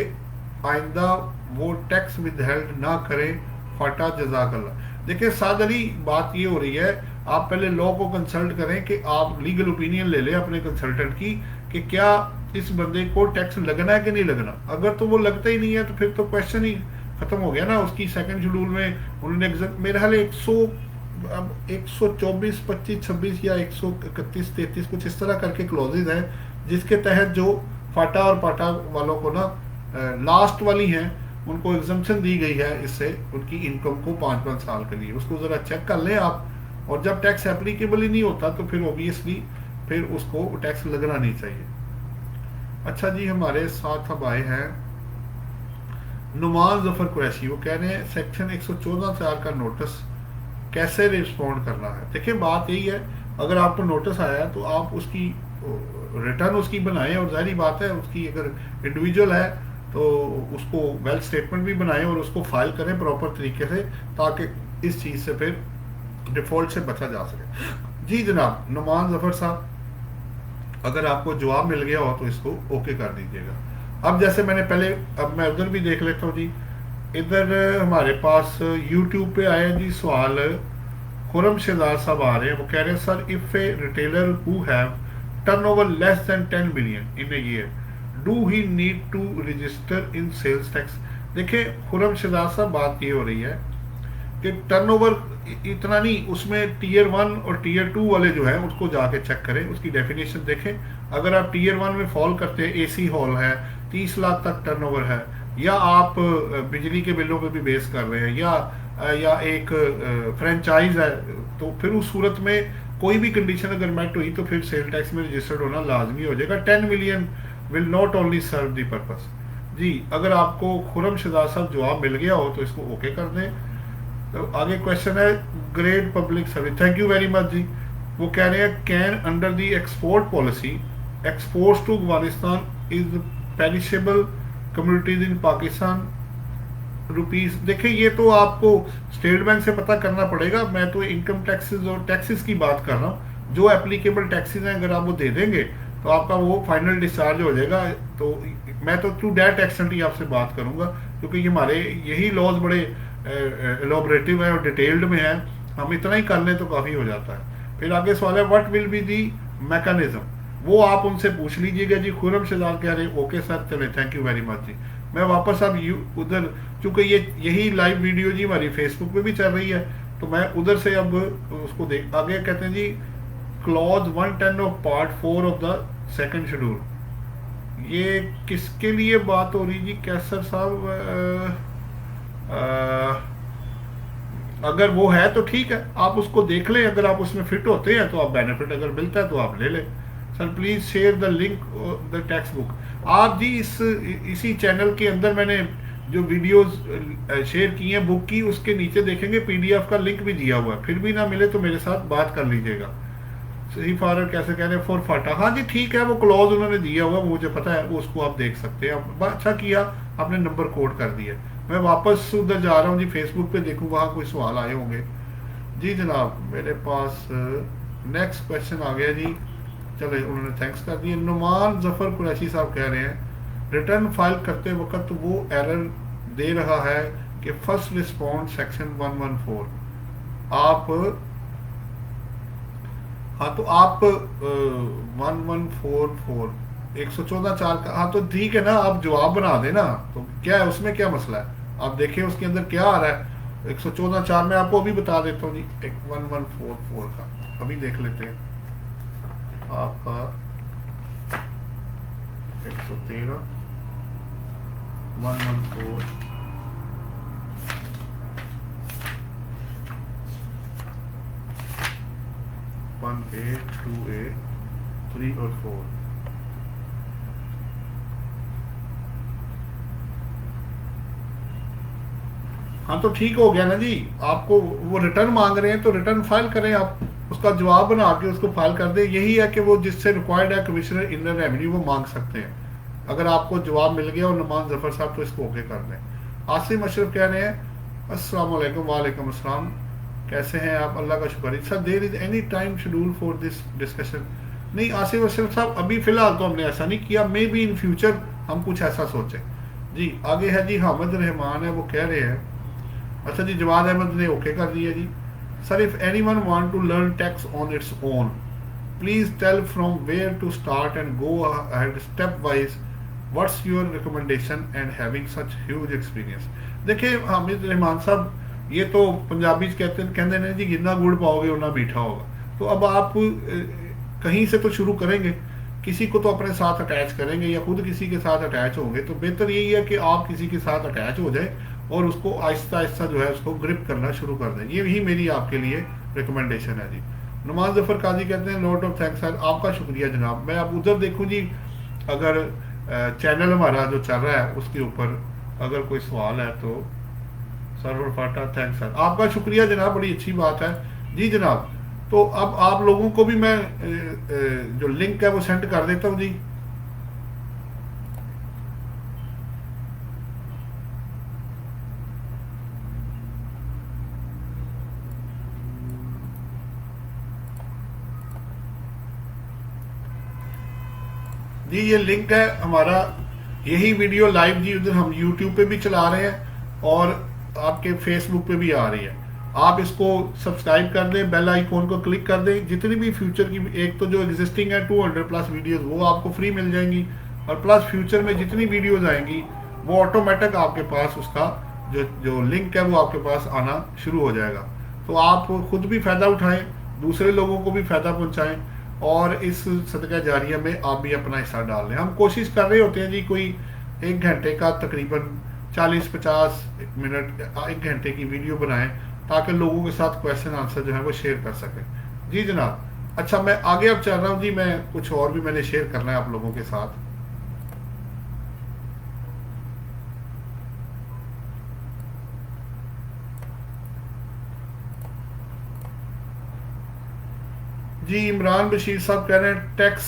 A: आइंदा वो टैक्स विदहेल्ड ना करें। फाटा जज़ाकल्लाह। देखिए साद अली, बात ये हो रही है, आप पहले लॉ को कंसल्ट करें कि आप लीगल ओपिनियन ले लें अपने कंसल्टेंट की कि क्या इस बंदे को टैक्स लगना है कि नहीं लगना। अगर तो वो लगता ही नहीं है तो फिर तो क्वेश्चन ही खत्म हो गया ना। उसकी सेकंड शेड्यूल में उन्होंने मेरे हाल 100 अब 124 25 26 या 131 33 कुछ इस तरह करके क्लॉजेज है, जिसके तहत जो फाटा और पाटा वालों को ना लास्ट वाली हैं उनको एग्जम्पशन दी गई है इससे, उनकी इनकम को 5-5 साल के लिए। उसको ज़रा चेक कर लें आप। और जब टैक्स एप्लीकेबल ही नहीं होता तो फिर ऑब्वियसली फिर उसको टैक्स लगना नहीं चाहिए। अच्छा जी, हमारे साथ अब आए हैं नुमान जफर कुरैशी। वो कह रहे हैं सेक्शन 114(4) का नोटिस कैसे रिस्पॉन्ड करना है। देखिए बात यही है, अगर आपको नोटिस आया है तो आप उसकी रिटर्न उसकी बनाएं, और जाहिर बात है उसकी अगर इंडिविजुअल है तो उसको वेल स्टेटमेंट भी बनाएं और उसको फाइल करें प्रॉपर तरीके से, ताकि इस चीज़ से फिर डिफॉल्ट से बचा जा सके। जी जनाब नुमान जफर साहब, अगर आपको जवाब मिल गया हो तो इसको ओके कर दीजिएगा। अब जैसे मैंने पहले, अब मैं उधर भी देख लेता हूँ जी। इधर हमारे पास यूट्यूब पे आए जी सवाल, खुरम शहजाद साहब आ रहे हैं। वो कह रहे हैं sir, if a retailer who have turnover less than 10 million in a year, do he need to register in sales tax. देखिए खुरम शहजाद साहब, बात ये हो रही है कि टर्नओवर इतना नहीं, उसमें टीयर 1 और टीयर 2 वाले जो है उसको जाके चेक करें, उसकी डेफिनेशन देखें। अगर आप टीयर 1 में फॉल करते हैं, एसी हॉल है, 30 लाख तक टर्नओवर है, या आप बिजली के बिलों पे भी बेस कर रहे हैं, या एक फ्रेंचाइज है, तो फिर उस सूरत में कोई भी कंडीशन अगर मेट हुई तो फिर सेल टैक्स में रजिस्टर्ड होना लाजमी हो जाएगा। 10 million will not only serve the purpose. जी अगर आपको खुरम शहजाद साहब जवाब मिल गया हो तो इसको ओके कर दें। तो आगे क्वेश्चन है great public service, thank you very much जी। वो कह रहे हैं can under the export policy exports to Afghanistan is perishable communities in Pakistan rupees. देखिए ये तो आपको स्टेट बैंक से पता करना पड़ेगा। मैं तो इनकम टैक्सेस और टैक्सेस की बात कर रहा हूँ। जो एप्लीकेबल टैक्सेस हैं अगर आप वो दे देंगे तो आपका वो फाइनल डिस्चार्ज हो जाएगा। तो मैं तो टू डेट एक्सटेंट ही आपसे बात करूंगा, क्योंकि हमारे यही लॉज बड़े एलोबरेटिव है और डिटेल्ड में है। हम इतना ही कर लें तो काफ़ी हो जाता है। फिर आगे सवाल है what will be the mechanism, वो आप उनसे पूछ लीजिएगा जी। खुरम शहजाद कह रहे ओके सर, चले थैंक यू वेरी मच जी। मैं वापस अब उधर, चूंकि यही लाइव वीडियो जी हमारी फेसबुक पे भी चल रही है, तो मैं उधर से अब उसको देख। आगे कहते हैं जी clause 110 of part 4 of the second schedule, ये किसके लिए बात हो रही जी कैसर साहब? अगर वो है तो ठीक है, आप उसको देख लें। अगर आप उसमें फिट होते हैं तो आप बेनिफिट अगर मिलता है तो आप ले लें। Sir please share the link the text book. आप जी इसी चैनल के अंदर मैंने जो वीडियोस शेयर की हैं बुक की, उसके नीचे देखेंगे पीडीएफ का लिंक भी दिया हुआ है। फिर भी ना मिले तो मेरे साथ बात कर लीजिएगा। सही फारर कैसे कह रहे हैं फॉर फाटा, हाँ जी ठीक है, वो क्लॉज उन्होंने दिया हुआ वो मुझे पता है, वो उसको आप देख सकते हैं। अच्छा किया आपने नंबर कोड कर दिया। मैं वापस उधर जा रहा हूँ जी, फेसबुक पे देखूँ वहाँ कोई सवाल आए होंगे। जी जनाब मेरे पास नेक्स्ट क्वेश्चन आ गया जी। चले उन्होंने थैंक्स कर दिए। नुमान जफर कुरैशी साहब कह रहे हैं रिटर्न फाइल करते वक्त वो एरर दे रहा है कि फर्स्ट रिस्पॉन्स सेक्शन 114 आप, हाँ तो आप 1144 114(4) का, हाँ तो ठीक है ना, आप जवाब बना देना। तो क्या है उसमें, क्या मसला है? आप देखिए उसके अंदर क्या आ रहा है। 114(4) में आपको अभी बता देता हूँ जी। 1144 का अभी देख लेते हैं। आपका 113 114 1A 2A 3 और 4। हाँ तो ठीक हो गया ना जी। आपको वो रिटर्न मांग रहे हैं तो रिटर्न फाइल करें, आप उसका जवाब बना के उसको फाइल कर दें। यही है कि वो जिससे रिक्वायर्ड है कमिश्नर इनर रेवेन्यू वो मांग सकते हैं। अगर आपको जवाब मिल गया और नुमान जफर साहब तो इसको ओके कर दें। आसिम अशरफ कह रहे हैं अस्सलाम वालेकुम। वालेकुम अस्सलाम, कैसे हैं आप? अल्लाह का शुक्र। Sir there is any time schedule for this discussion? नहीं आसिफ अशरफ साहब, अभी फिलहाल तो हमने ऐसा नहीं किया, मे बी इन फ्यूचर हम कुछ ऐसा सोचें जी। आगे है जी हामिद रहमान है, वो कह रहे हैं, अच्छा जी जवाद अहमद ने ओके कर दिया जी। Sir if anyone want to learn tax on its own please tell from where to start and go ahead step wise, what's your recommendation and having such huge experience. देखिए हामिद रहमान साहब, ये तो पंजाबी कहते हैं जी जितना गुड़ पाओगे उतना मीठा होगा। तो अब आप कहीं से तो शुरू करेंगे, किसी को तो अपने साथ अटैच करेंगे या खुद किसी के साथ अटैच होंगे। तो बेहतर यही है कि आप किसी के साथ अटैच हो जाए और उसको आहिस्ता आहिस्ता जो है उसको ग्रिप करना शुरू कर दें। ये ही मेरी आपके लिए रिकमेंडेशन है जी। नुमान जफर काजी कहते हैं लॉट ऑफ थैंक्स सर, आपका शुक्रिया जनाब। मैं अब उधर देखूँ जी, अगर चैनल हमारा जो चल रहा है उसके ऊपर अगर कोई सवाल है तो सर्वर फाटा, थैंक्स सर, आपका शुक्रिया जनाब, बड़ी अच्छी बात है जी जनाब। तो अब आप लोगों को भी मैं जो लिंक है वो सेंड कर देता हूँ जी। जी ये लिंक है हमारा, यही वीडियो लाइव जी उधर हम यूट्यूब पे भी चला रहे हैं और आपके फेसबुक पे भी आ रही है। आप इसको सब्सक्राइब कर दें, बेल आइकॉन को क्लिक कर दें। जितनी भी फ्यूचर की, एक तो जो एग्जिस्टिंग है 200 प्लस वीडियोस वो आपको फ्री मिल जाएंगी, और प्लस फ्यूचर में जितनी वीडियोस आएंगी वो ऑटोमेटिक आपके पास उसका जो जो लिंक है वो आपके पास आना शुरू हो जाएगा। तो आप खुद भी फ़ायदा उठाएं, दूसरे लोगों को भी फ़ायदा पहुंचाएं और इस सदका जारिया में आप भी अपना हिस्सा डाल लें। हम कोशिश कर रहे होते हैं जी कोई 1 घंटे का तकरीबन 40-50 मिनट 1 घंटे की वीडियो बनाएं ताकि लोगों के साथ क्वेश्चन आंसर जो है वो शेयर कर सकें। जी जनाब। अच्छा मैं आगे अब चल रहा हूँ जी, मैं कुछ और भी मैंने शेयर करना है आप लोगों के साथ। जी इमरान बशीर साहब कह रहे हैं tax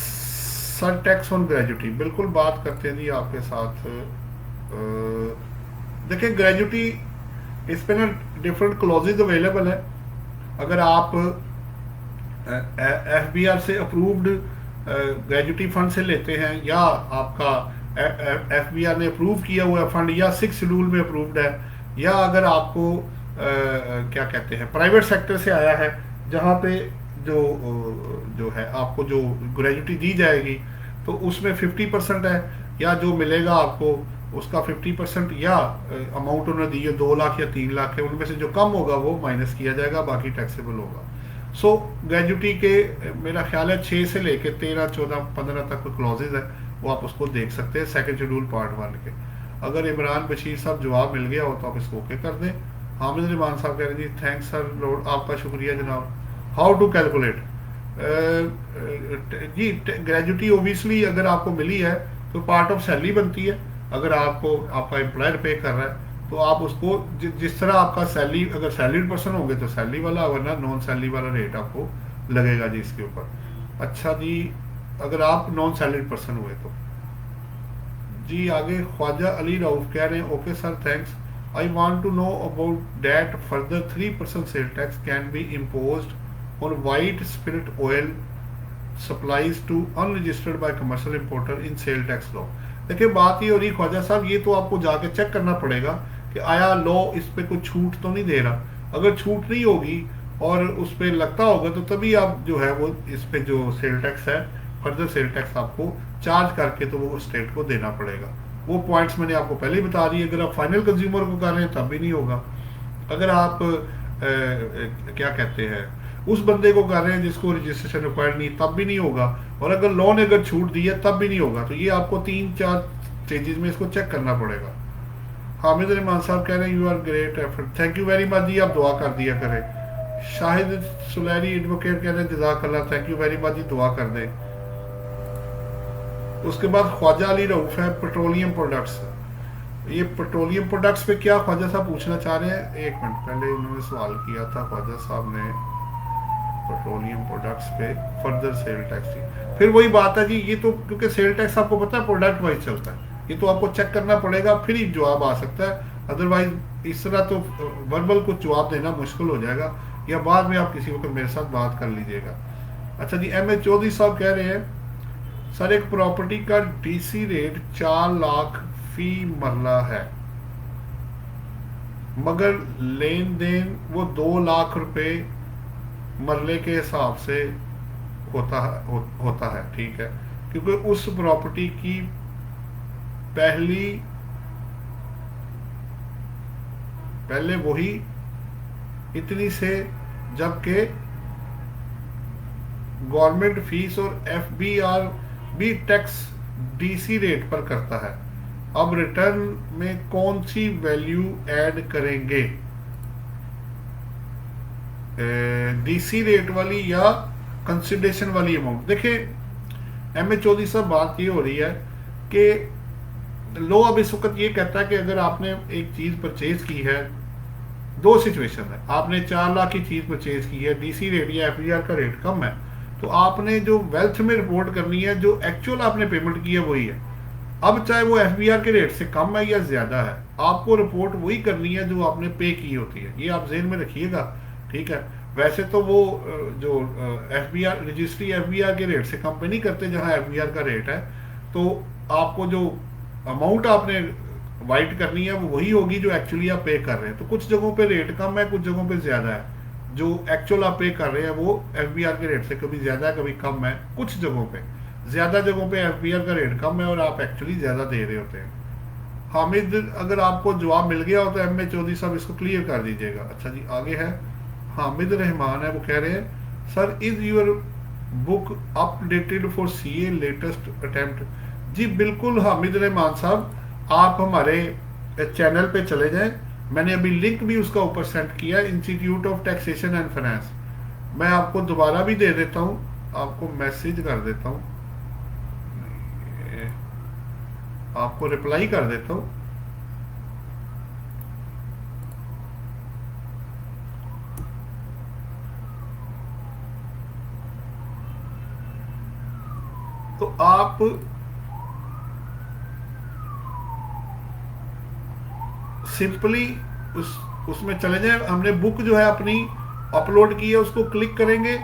A: sir, tax on gratuity, बिल्कुल बात करते हैं जी आपके साथ। देखिए ग्रेजुटी, इस पे ना डिफरेंट क्लॉजेज अवेलेबल है। अगर आप एफबीआर से अप्रूव्ड ग्रेजुटी फंड से लेते हैं या आपका एफबीआर ने अप्रूव किया हुआ फंड या 6 शेड्यूल में अप्रूव्ड है, या अगर आपको क्या कहते हैं प्राइवेट सेक्टर से आया है जहाँ पे जो जो है आपको जो ग्रेजुटी दी जाएगी तो उसमें 50% है, या जो मिलेगा आपको उसका 50%, या अमाउंट उन्होंने दी है 2 लाख या 3 लाख है, उनमें से जो कम होगा वो माइनस किया जाएगा, बाकी टैक्सेबल होगा। सो ग्रेजुटी के मेरा ख्याल है 6 से लेके 13, 14, 15 तक क्लॉजेज है, वो आप उसको देख सकते हैं सेकंड शेड्यूल पार्ट 1 के। अगर इमरान बशीर साहब जवाब मिल गया हो तो आप इसको ओके कर दें। हामिद रिमान साहब कह रहे हैं जी थैंक्स सर लॉर्ड, आपका शुक्रिया जनाब। हाउ टू कैलकुलेट जी ग्रेजुटी ओबियसली अगर आपको मिली है तो पार्ट ऑफ सैलरी बनती है। अगर आपको आपका एम्प्लॉयर पे कर रहा है तो आप उसको जिस तरह आपका सैलरी, अगर सैलरीड पर्सन होंगे तो सैलरी वाला, वरना नॉन सैलरी वाला रेट आपको लगेगा जी इसके ऊपर। अच्छा जी अगर आप नॉन सैलरीड पर्सन हुए तो। जी आगे ख्वाजा अली रऊफ कह रहे हैं okay sir thanks, I want to know about that further 3% sale tax can be imposed on white spirit oil supplies to unregistered by commercial importer in sale tax law। देखिए बात ये हो रही ख्वाजा साहब, ये तो आपको जाके चेक करना पड़ेगा कि आया लॉ इस पे कोई छूट तो नहीं दे रहा। अगर छूट नहीं होगी और उस पर लगता होगा तो तभी आप जो है वो इस पे जो सेल टैक्स है, फर्दर सेल टैक्स आपको चार्ज करके तो वो स्टेट को देना पड़ेगा। वो पॉइंट्स मैंने आपको पहले ही बता दी। अगर आप फाइनल कंज्यूमर को कर रहे हैं तब भी नहीं होगा। अगर आप क्या कहते हैं उस बंदे को कर रहे हैं जिसको रजिस्ट्रेशन रिक्वायर्ड नहीं, तब भी नहीं होगा। और अगर लॉ ने अगर छूट दी है तब भी नहीं होगा। तो ये आपको 3-4 स्टेजेस में इसको चेक करना पड़ेगा। हामिद रहमान साहब कह रहे हैं you are great effort, thank you very much जी, आप दुआ कर दिया करें। शाहिद सुलैरी एडवोकेट कह रहे हैं जज़ाकल्लाह, थैंक यू वेरी मच जी, दुआ कर दें। उसके बाद ख्वाजा अली रऊफ है पेट्रोलियम प्रोडक्ट्स। ये पेट्रोलियम प्रोडक्ट्स पे क्या ख्वाजा साहब पूछना चाह रहे हैं? एक मिनट पहले उन्होंने सवाल किया था ख्वाजा साहब ने पेट्रोलियम प्रोडक्ट्स पे फर्दर सेल टैक्स की। फिर वही बात है जी, ये तो क्योंकि सेल टैक्स आपको पता है प्रोडक्ट वाइज चलता है, ये तो आपको चेक करना पड़ेगा फिर ही जवाब आ सकता है। अदरवाइज इस तरह तो वर्बल कुछ जवाब देना मुश्किल हो जाएगा, या बाद में आप किसी वक्त मेरे साथ बात कर लीजिएगा। अच्छा जी एम ए चौधरी साहब कह रहे हैं सर एक प्रॉपर्टी का डीसी रेट 4 लाख फी मरला है, मगर लेन देन वो 2 लाख रुपए मरले के हिसाब से होता है, ठीक है, क्योंकि उस प्रॉपर्टी की पहले वही इतनी से, जबकि गवर्नमेंट फीस और एफबीआर भी टैक्स डीसी रेट पर करता है। अब रिटर्न में कौन सी वैल्यू ऐड करेंगे, डीसी रेट वाली या कंसिडरेशन वाली अमाउंट? देखिए एम ए चौधरी साहब, बात ये हो रही है कि लो अब इस वक्त ये कहता है कि अगर आपने एक चीज परचेज की है, दो सिचुएशन है, आपने 4 लाख की चीज परचेज की है, डीसी रेट या एफबीआर का रेट कम है, तो आपने जो वेल्थ में रिपोर्ट करनी है, जो एक्चुअल आपने पेमेंट की है वही है। अब चाहे वो एफबीआर के रेट से कम है या ज्यादा है, आपको रिपोर्ट वही करनी है जो आपने पे की होती है, ये आप जेहन में रखिएगा, ठीक है। वैसे तो वो जो एफबीआर रजिस्ट्री एफबीआर के रेट से कम पे नहीं करते जहां एफबीआर का रेट है, तो आपको जो अमाउंट आपने वाइट करनी है वो वही होगी जो एक्चुअली आप पे कर रहे हैं। तो कुछ जगहों पे रेट कम है, कुछ जगहों पे ज्यादा है, जो एक्चुअल आप पे कर रहे हैं वो एफबीआर के रेट से कभी ज्यादा है कभी कम है। कुछ जगहों पे, ज्यादा जगहों पे एफबीआर का रेट कम है और आप एक्चुअली ज्यादा दे रहे होते हैं। हामिद, अगर आपको जवाब मिल गया हो तो एम ए चौधरी साहब इसको क्लियर कर दीजिएगा। अच्छा जी, आगे है हामिद रहमान है, वो कह रहे हैं sir is your book updated for CA latest attempt? जी बिल्कुल हामिद रहमान साहब, आप हमारे चैनल पे चले जाएं, मैंने अभी लिंक भी उसका ऊपर सेंड किया, institute of taxation and finance. मैं आपको दोबारा भी दे देता हूं, आपको मैसेज कर देता हूं, आपको रिप्लाई कर देता हूं। तो आप सिंपली उसमें चले जाएं, हमने बुक जो है अपनी अपलोड की है, उसको क्लिक करेंगे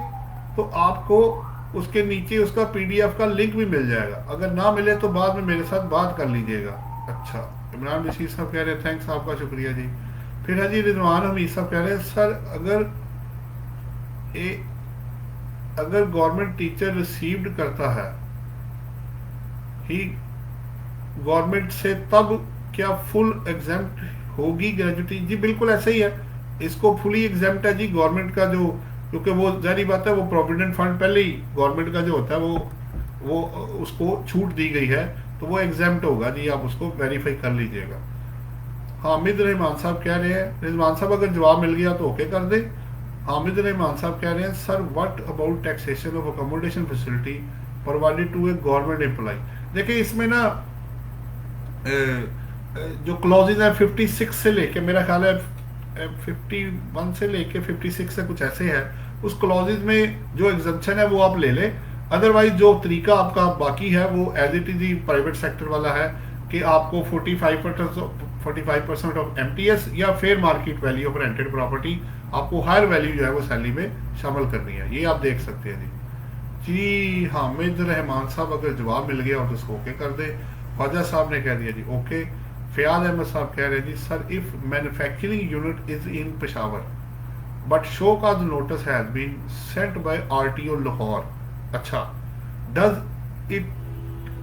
A: तो आपको उसके नीचे उसका पीडीएफ का लिंक भी मिल जाएगा। अगर ना मिले तो बाद में मेरे साथ बात कर लीजिएगा। अच्छा, इमरान रशीद साहब कह रहे हैं थैंक्स, आपका शुक्रिया जी। फिर है जी रिजवान हमीद साहब कह रहे हैं सर अगर गवर्नमेंट टीचर रिसीव्ड करता है ही गवर्नमेंट से, तब क्या फुल एग्जाम्प्ट होगी ग्रेजुएटी? जी बिल्कुल ऐसा ही है, इसको फुली एग्जाम्प्ट है जी गवर्नमेंट का, जो क्योंकि वो जारी बात है वो प्रोविडेंट फंड पहले ही गवर्नमेंट का जो होता है वो उसको छूट दी गई है, तो वो एग्जाम्प्ट होगा जी, आप उसको वेरीफाई कर लीजिएगा। हामिद रहमान साहब कह रहे हैं, रहमान साहब अगर जवाब मिल गया तो ओके कर दे। हामिद रहमान साहब कह रहे हैं sir what about taxation of accommodation facility provided to a government employee? देखिए इसमें ना जो क्लॉजेज है 56 से लेके, मेरा ख्याल है 51 से लेके 56 से कुछ ऐसे है, उस क्लॉजेज में जो एग्जम्पशन है वो आप ले लें। अदरवाइज जो तरीका आपका बाकी है वो एज इट इज ही प्राइवेट सेक्टर वाला है कि आपको 45% ऑफ एमटीएस या fair market value of rented property, आपको हायर वैल्यू जो है वो सैलरी में शामिल करनी है, ये आप देख सकते हैं जी। हामिद रहमान साहब अगर जवाब मिल गया हो तो उसको ओके कर दे। ख्वाजा साहब ने कह दिया जी ओके। फयाज अहमद साहब कह रहे हैं जी sir if manufacturing unit is in Peshawar but show cause notice has been sent by RTO Lahore, अच्छा does it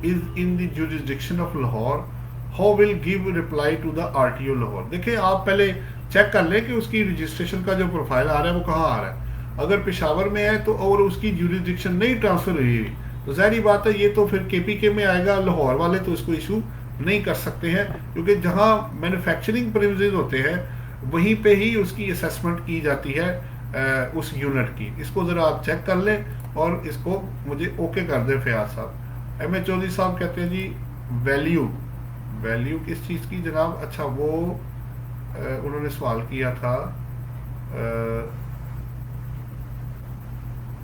A: is in the jurisdiction of Lahore, how will give reply to the RTO Lahore? देखिए आप पहले चेक कर लें कि उसकी रजिस्ट्रेशन का जो प्रोफाइल आ रहा है वो कहाँ आ रहा है। अगर पेशावर में है तो और उसकी जुरिसडिक्शन नहीं ट्रांसफर हुई तो जाहिर बात है ये तो फिर केपीके में आएगा, लाहौर वाले तो इसको इशू नहीं कर सकते हैं, क्योंकि जहां मैन्युफैक्चरिंग प्रीमिसेस होते हैं वहीं पे ही उसकी असेसमेंट की जाती है उस यूनिट की। इसको जरा आप चेक कर लें और इसको मुझे ओके कर दें फयाज साहब। एम ए चौधरी साहब कहते हैं जी वैल्यू किस चीज़ की जनाब? अच्छा वो उन्होंने सवाल किया था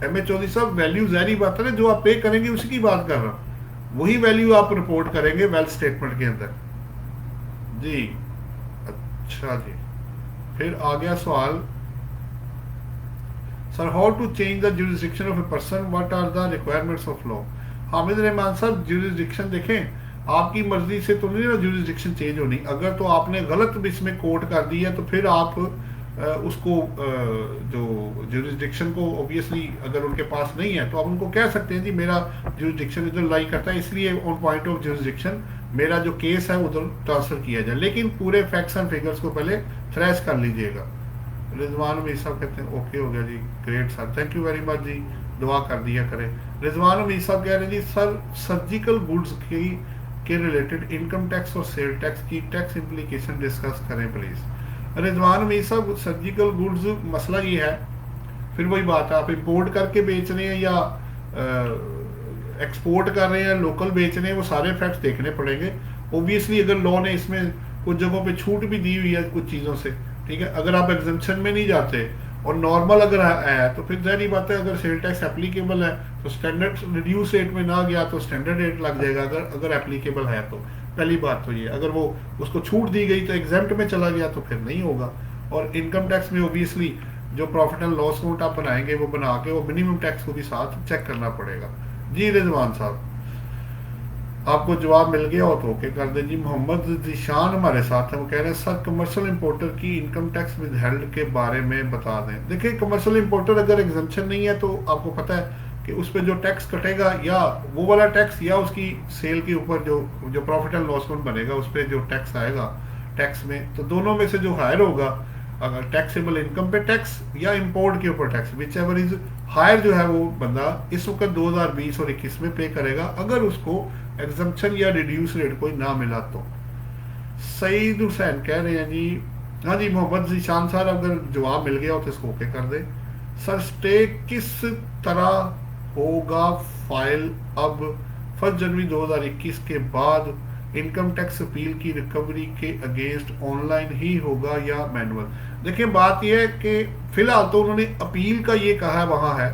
A: एम ए चौधरी साहब, वैल्यू जारी बात है ना, जो आप पे करेंगे उसी की बात कर रहा हूँ, वही वैल्यू आप रिपोर्ट करेंगे वेल्थ स्टेटमेंट के अंदर जी। अच्छा जी, फिर आ गया सवाल sir how to change the jurisdiction of a person, what are the requirements of law? Hamid Rehman साहब जुरिसडिक्शन देखें, आपकी मर्जी से तो नहीं ना जुरिसडिक्शन चेंज होनी, अगर तो आपने गलत इसमें कोट कर दी है तो फिर आप उसको जो जुरिस्डिक्शन को ऑब्वियसली अगर उनके पास नहीं है तो आप उनको कह सकते हैं जी मेरा जुरिस्डिक्शन इधर लाई करता है, इसलिए ऑन पॉइंट ऑफ जुरिस्डिक्शन मेरा जो केस है उधर ट्रांसफर किया जाए, लेकिन पूरे फैक्ट्स एंड फिगर्स को पहले थ्रेश कर लीजिएगा। रिजवान अमीर साहब कहते हैं ओके हो गया जी, great sir, thank you very much जी, दुआ कर दिया करें। रिजवान अमीर साहब कह रहे हैं जी सर सर्जिकल गुड्स की के रिलेटेड इनकम टैक्स और सेल टैक्स की टैक्स इम्प्लीकेशन डिस्कस करें प्लीज। रिजवान अमीर साहब सर्जिकल गुड्स मसला ये है, फिर वही बात है, आप इंपोर्ट करके बेच रहे हैं या एक्सपोर्ट कर रहे हैं, लोकल बेच रहे हैं, वो सारे फैक्ट्स देखने पड़ेंगे। ओबियसली अगर लॉ ने इसमें कुछ जगहों पे छूट भी दी हुई है कुछ चीज़ों से, ठीक है, अगर आप एग्जम्पशन में नहीं जाते और नॉर्मल अगर है तो फिर जाहिर बात है अगर सेल टैक्स एप्लीकेबल है तो स्टैंडर्ड रिड्यूस रेट में ना गया तो स्टैंडर्ड रेट लग जाएगा, अगर एप्लीकेबल है तो। पहली बात तो ये, अगर वो उसको छूट दी गई तो एग्जाम्प्ट में चला गया तो फिर नहीं होगा। और इनकम टैक्स में ओबियसली जो प्रॉफिट एंड लॉस अकाउंट आप बनाएंगे वो बना के वो मिनिमम टैक्स को भी साथ चेक करना पड़ेगा। जी रिजवान साहब आपको जवाब मिल गया हो तो ओके कर दे जी। मोहम्मद जीशान हमारे साथ है, वो कह रहे हैं सर कमर्शियल इंपोर्टर की इनकम टैक्स विद हेल्ड के बारे में बता दें। देखिए कमर्शियल इंपोर्टर अगर एग्जम्पशन नहीं है तो आपको पता है कि उस पर जो टैक्स कटेगा या वो वाला टैक्स या उसकी सेल के ऊपर जो प्रॉफिट एंड लॉस अकाउंट बनेगा उस पर जो टैक्स आएगा टैक्स में, तो दोनों में से जो हायर होगा अगर टैक्सेबल इनकम पे टैक्स या इंपोर्ट के ऊपर tax, whichever is higher जो है वो बंदा इस वक्त 2020 और 21 में पे करेगा अगर उसको एग्जम्पशन या रिड्यूस रेट कोई ना मिला तो। सईद हुसैन कह रहे हैं जी हाँ जी मोहम्मद जीशान साहब अगर जवाब मिल गया हो तो इसको ओके कर दे। सर स्टे किस तरह होगा फाइल अब 1 जनवरी 2021 के बाद इनकम टैक्स अपील की रिकवरी के अगेंस्ट ऑनलाइन ही होगा या मैनुअल। देखिए बात यह है कि फिलहाल तो उन्होंने अपील का ये कहा है वहां है,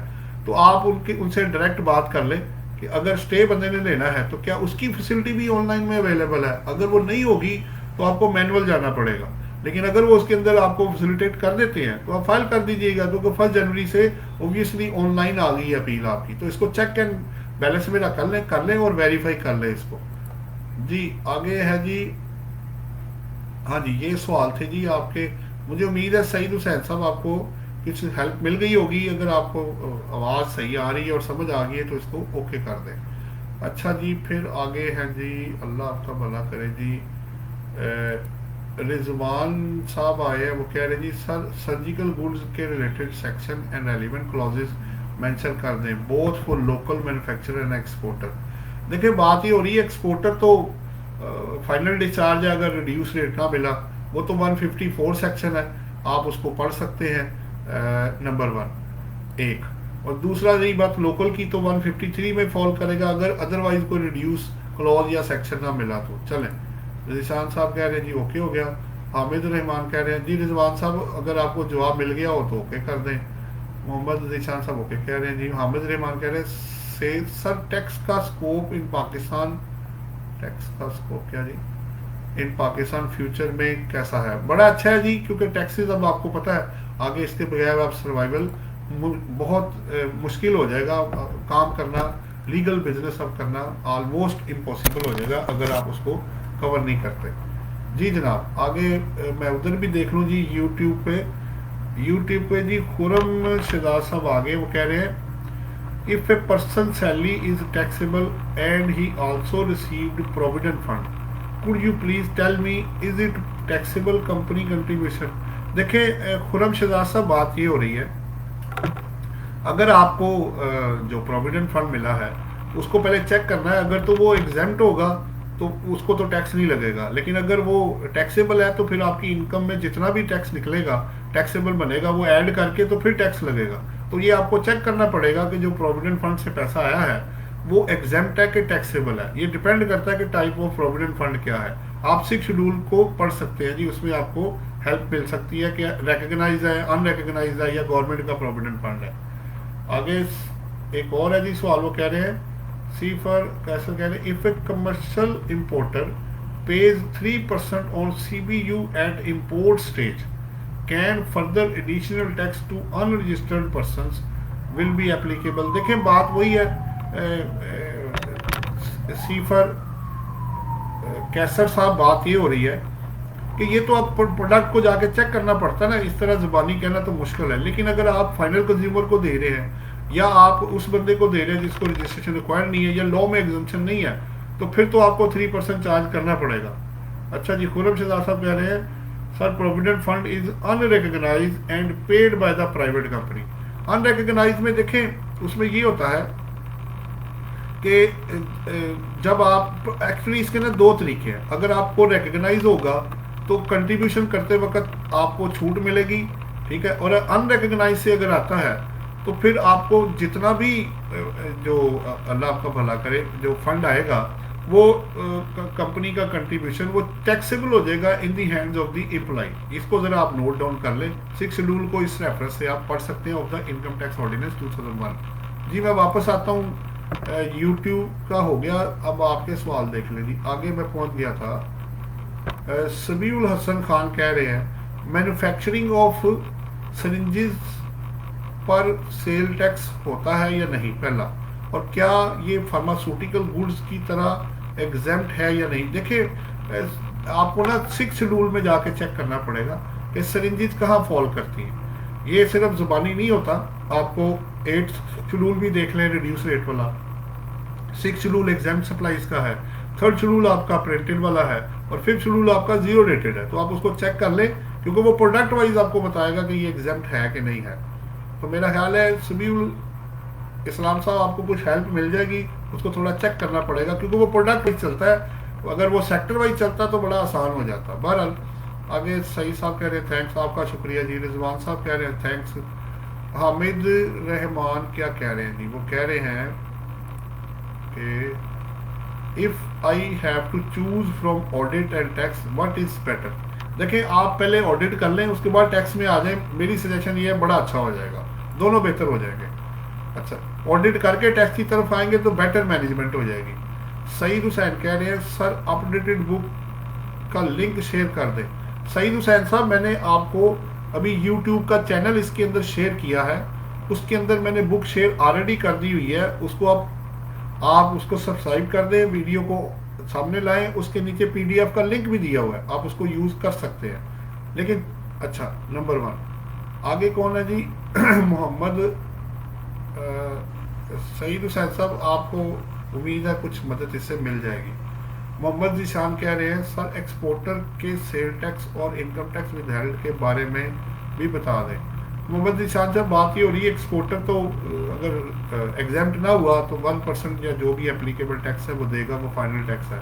A: तो आप उनसे डायरेक्ट बात कर लें कि अगर स्टे बंदे ने लेना है तो क्या उसकी फैसिलिटी भी ऑनलाइन में अवेलेबल है। अगर वो नहीं होगी तो आपको मैनुअल जाना पड़ेगा, लेकिन अगर वो उसके अंदर आपको फैसिलिटेट कर देते हैं तो आप फाइल कर दीजिएगा, क्योंकि 1 जनवरी से ऑब्वियसली ऑनलाइन आ गई है अपील आपकी, तो इसको चेक एंड बैलेंस मेरा कर लें और वेरीफाई कर लें इसको। जी आगे है जी, हाँ जी ये सवाल थे जी आपके। मुझे उम्मीद है सईद हुसैन साहब आपको कुछ हेल्प मिल गई होगी, अगर आपको आवाज़ सही आ रही है और समझ आ गई है तो इसको ओके कर दें। अच्छा जी फिर आगे हैं जी, अल्लाह आपका भला करे जी। रिजवान साहब आए हैं, वो कह रहे जी सर सर्जिकल गुड्स के related section and relevant clauses mention कर दें both for local manufacturer and exporter. देखिए बात ये हो रही है एक्सपोर्टर तो फाइनल डिस्चार्ज है, अगर रिड्यूस रेट ना मिला वो तो 154 सेक्शन है, आप उसको पढ़ सकते हैं नंबर 1 एक, और दूसरा रही बात लोकल की तो 153 में फॉल करेगा अगर अदरवाइज कोई रिड्यूस क्लॉज या सेक्शन ना मिला तो। चलें रिजवान साहब कह रहे हैं जी ओके हो गया। हामिद रहमान कह रहे हैं जी रिजवान साहब अगर आपको जवाब मिल गया हो तो ओके कर दें। मोहम्मद रिजवान साहब ओके कह रहे हैं जी। हामिद रहमान कह रहे हैं से सर टैक्स का स्कोप इन पाकिस्तान, टैक्स का स्कोप क्या जी इन पाकिस्तान फ्यूचर में कैसा है। बड़ा अच्छा है जी, क्योंकि टैक्सेस अब आपको पता है आगे इसके बगैर आप सर्वाइवल बहुत मुश्किल हो जाएगा, काम करना लीगल बिजनेस अब करना ऑलमोस्ट इम्पॉसिबल हो जाएगा अगर आप उसको कवर नहीं करते। जी जनाब आगे मैं उधर भी देख लूँ जी यूट्यूब पे जी खुरम शहजाद साहब आगे वो कह रहे हैं if a person's salary is taxable and he also received provident fund, could you please tell me is it taxable company contribution। देखिए खुरम शहजाद साहब बात ये हो रही है, अगर आपको जो प्रोविडेंट फंड मिला है उसको पहले चेक करना है, अगर तो वो एग्जेम्प्ट होगा तो उसको तो टैक्स नहीं लगेगा, लेकिन अगर वो टैक्सेबल है तो फिर आपकी इनकम में जितना भी टैक्स निकलेगा टैक्सेबल बनेगा वो ऐड करके तो फिर टैक्स लगेगा। तो ये आपको चेक करना पड़ेगा कि जो प्रोविडेंट फंड से पैसा आया है वो एग्जेम्प्ट है कि टैक्सेबल है। ये डिपेंड करता है कि टाइप ऑफ प्रोविडेंट फंड क्या है। आप 6 शेड्यूल को पढ़ सकते हैं जी, उसमें आपको हेल्प मिल सकती है कि रिकग्नाइज है अनरिकग्नाइज है या गवर्नमेंट का प्रोविडेंट फंड है। आगे एक और है जी सवाल, वो कह रहे हैं सी फॉर कैसे कह रहे हैं if a commercial importer pays 3% on CBU at import stage can further additional tax to unregistered persons will be applicable. देखें बात वही है, सीफर कैसर साहब बात ये हो रही है कि ये तो आप प्रोडक्ट को जाके चेक करना पड़ता है ना, इस तरह जुबानी कहना तो मुश्किल है। लेकिन अगर आप फाइनल कंज्यूमर को दे रहे हैं या आप उस बंदे को दे रहे हैं जिसको रजिस्ट्रेशन रिक्वायर्ड नहीं है या लॉ में एग्जम्पशन नहीं है, तो फिर तो आपको 3% चार्ज करना पड़ेगा। अच्छा जी, खुरम शहजाद साहब कह रहे हैं sir provident fund is unrecognised and paid by the private company. Unrecognised में देखें उसमें ये होता है कि जब आप एक्चुअली इसके ना दो तरीके हैं। अगर आपको रिकग्नाइज होगा तो कंट्रीब्यूशन करते वक्त आपको छूट मिलेगी, ठीक है। और अनरिकग्नाइज से अगर आता है तो फिर आपको जितना भी जो अल्लाह आपका भला करे जो फंड आएगा वो कंपनी का कंट्रीब्यूशन वो टैक्सेबल हो जाएगा in the hands of the employee. इसको जरा आप नोट डाउन कर लें, 6 शेड्यूल को इस रेफरेंस से आप पढ़ सकते हैं of the income tax ordinance 2001। जी मैं वापस आता हूँ, यूट्यूब का हो गया, अब आपके सवाल देख लें जी। आगे मैं पहुँच गया था। सबीउल हसन खान कह रहे हैं मैन्युफैक्चरिंग ऑफ सिरिंजेस पर सेल टैक्स होता है या नहीं, पहला, और क्या ये फार्मास्यूटिकल गुड्स की तरह एग्जेम्प्ट है या नहीं। देखिए आपको ना 6 शेड्यूल में जाके चेक करना पड़ेगा कि सिरिंजेस कहाँ फॉल करती हैं। ये सिर्फ जुबानी नहीं होता, आपको 8 शेड्यूल भी देख लें रिड्यूस रेट वाला, 6 शेड्यूल एग्जेम्प्ट सप्लाईज का है, 3rd शेड्यूल आपका प्रिंटेड वाला है और 5th शेड्यूल आपका 0 रेटेड है। तो आप उसको चेक कर लें क्योंकि वो प्रोडक्ट वाइज आपको बताएगा कि ये एग्जेम्प्ट है कि नहीं है। तो मेरा ख्याल है सबीउल इस्लाम साहब आपको कुछ हेल्प मिल जाएगी, उसको थोड़ा चेक करना पड़ेगा क्योंकि वो प्रोडक्ट वाइज चलता है। अगर वो सेक्टर वाइज चलता तो बड़ा आसान हो जाता। बहरहाल आगे सही साहब कह रहे हैं थैंक्स, आपका शुक्रिया जी। रिजवान साहब कह रहे हैं थैंक्स। हामिद रहमान क्या कह रहे हैं जी, वो कह रहे हैं कि if I have to choose from audit and tax what is better. देखें आप पहले ऑडिट कर लें उसके बाद टैक्स में आ जाए, मेरी सजेशन ये है बड़ा अच्छा हो जाएगा, दोनों बेहतर हो जाएंगे। अच्छा ऑडिट करके टैक्स की तरफ आएंगे तो बेटर मैनेजमेंट हो जाएगी। सईद हुसैन कह रहे हैं सर अपडेटेड बुक का लिंक शेयर कर दें। सईद हुसैन साहब मैंने आपको अभी YouTube का चैनल इसके अंदर शेयर किया है, उसके अंदर मैंने बुक शेयर ऑलरेडी कर दी हुई है, उसको आप उसको सब्सक्राइब कर दें, वीडियो को सामने लाएं, उसके नीचे PDF का लिंक भी दिया हुआ है, आप उसको यूज़ कर सकते हैं। लेकिन अच्छा नंबर 1 आगे कौन है जी मोहम्मद सईद हुसैन साहब, आपको उम्मीद है कुछ मदद इससे मिल जाएगी। मोहम्मद जीशान कह रहे हैं सर एक्सपोर्टर के सेल टैक्स और इनकम टैक्स विदहेल्ड के बारे में भी बता दें। मोहम्मद जीशान साहब बात ये हो रही है एक्सपोर्टर तो अगर एग्जाम्प्ट ना हुआ तो 1% या जो भी एप्लीकेबल टैक्स है वो देगा, वो फाइनल टैक्स है,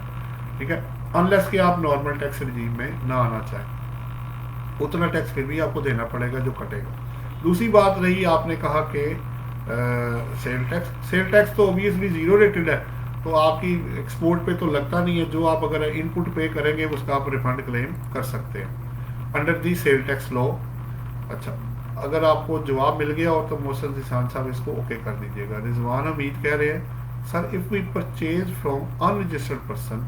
A: ठीक है, अनलेस कि आप नॉर्मल टैक्स रिजीम में ना आना चाहें, उतना टैक्स फिर भी आपको देना पड़ेगा जो कटेगा। दूसरी बात रही आपने कहा कि सेल टैक्स तो ऑब्वियसली 0 रेटेड है, तो आपकी एक्सपोर्ट पे तो लगता नहीं है, जो आप अगर इनपुट पे करेंगे उसका आप रिफंड क्लेम कर सकते हैं under the sale tax law. अच्छा अगर आपको जवाब मिल गया हो तो मोहसिन निशान साहब इसको ओके कर दीजिएगा। रिजवान हमीद कह रहे हैं sir if we purchase from unregistered person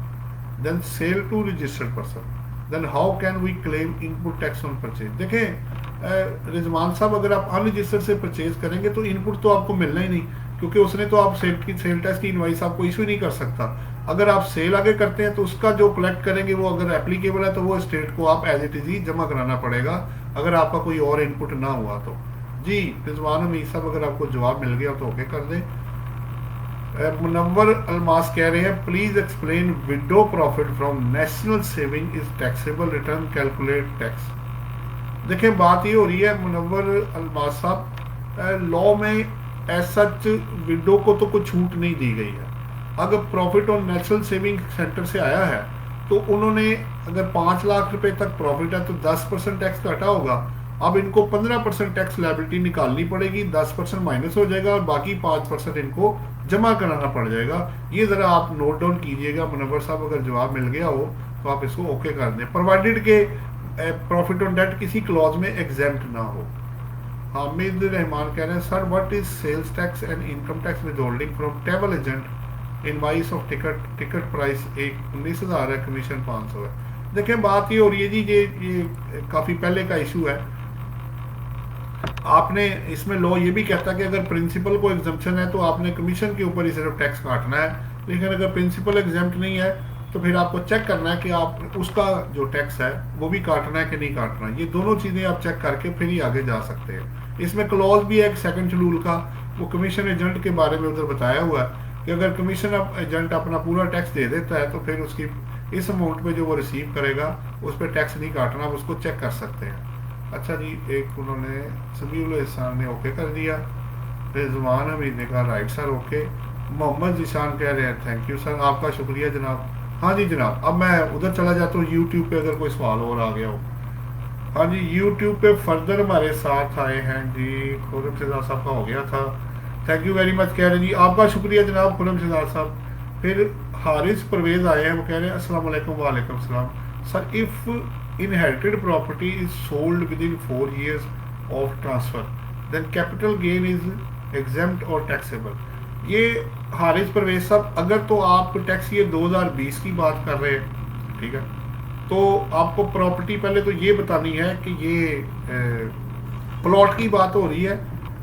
A: then sell to registered person then how can we claim input tax on purchase. देखें रिजवान साहब अगर आप अनरजिस्टर्ड से परचेज करेंगे तो इनपुट तो आपको मिलना ही नहीं, क्योंकि उसने तो आप सेल टैक्स की इनवाइस आपको इशू नहीं कर सकता। अगर आप सेल आगे करते हैं तो उसका जो कलेक्ट करेंगे वो अगर एप्लीकेबल है तो वो स्टेट को आप एज इट इज ही जमा कराना पड़ेगा, अगर आपका कोई और इनपुट ना हुआ तो। जी रिजवान हमीद साहब अगर आपको जवाब मिल गया तो ओके कर दें। मुनव्वर अलमास कह रहे हैं please explain window profit from national saving is taxable return calculate tax. देखें बात ये हो रही है मुनव्वर अलमास साहब, लॉ में ऐसा विडो को तो कोई छूट नहीं दी गई है। अगर profit on national saving centre से आया है तो उन्होंने अगर 5 लाख रुपए तक प्रॉफिट है तो 10% टैक्स कटा होगा। अब इनको 15% टैक्स लायबिलिटी निकालनी पड़ेगी, 10% माइनस हो जाएगा और बाकी 5% इनको जमा कराना पड़ जाएगा। ये ज़रा आप नोट डाउन कीजिएगा मुनव्वर साहब, अगर जवाब मिल गया हो तो आप इसको ओके कर दें, प्रोवाइडेड के प्रॉफिट ऑन डेट किसी क्लॉज में एग्जेम्प्ट ना हो। हामिद रहमान कह रहे हैं sir what is sales tax and income tax withholding from travel agent invoice of ticket price 19,000 है, कमीशन 500 है। देखें बात ये हो रही है जी, ये काफ़ी पहले का इशू है। आपने इसमें लॉ ये भी कहता है कि अगर प्रिंसिपल को एग्जम्पशन है तो आपने कमीशन के ऊपर ही सिर्फ टैक्स काटना है, लेकिन अगर प्रिंसिपल एग्जाम्प्ट नहीं है तो फिर आपको चेक करना है कि आप उसका जो टैक्स है वो भी काटना है कि नहीं काटना। ये दोनों चीज़ें आप चेक करके फिर ही आगे जा सकते हैं। इसमें क्लॉज भी है एक सेकंड शेड्यूल का, वो कमीशन एजेंट के बारे में उधर बताया हुआ है कि अगर कमीशन एजेंट अपना पूरा टैक्स दे देता है तो फिर उसकी इस अमाउंट पे जो वो रिसीव करेगा उस पर टैक्स नहीं काटना, आप उसको चेक कर सकते हैं। अच्छा जी, एक उन्होंने समीउल एहसान ने ओके कर दिया, रिजवान हमीद ने कहा right sir okay, Mohammad Zeeshan कह रहे हैं थैंक यू सर, आपका शुक्रिया जनाब। हाँ जी जनाब, अब मैं उधर चला जाता हूँ यूट्यूब पे अगर कोई सवाल और आ गया हो। हाँ जी, यूट्यूब पे फर्दर हमारे साथ आए हैं जी, खुरम शहजाद साहब का हो गया था, थैंक यू वेरी मच कह रहे हैं जी, आपका शुक्रिया जनाब खुरम शहजाद साहब। फिर हारिस परवेज आए हैं, वो कह रहे हैं अस्सलाम वालेकुम। वालेकुम सलाम sir, if inherited property is sold within 4 years of transfer then capital gain is exempt और टैक्सेबल। ये हारिस परवेज साहब, अगर तो आप टैक्स ये 2020 की बात कर रहे हैं, ठीक है, तो आपको प्रॉपर्टी पहले तो ये बतानी है कि ये प्लॉट की बात हो रही है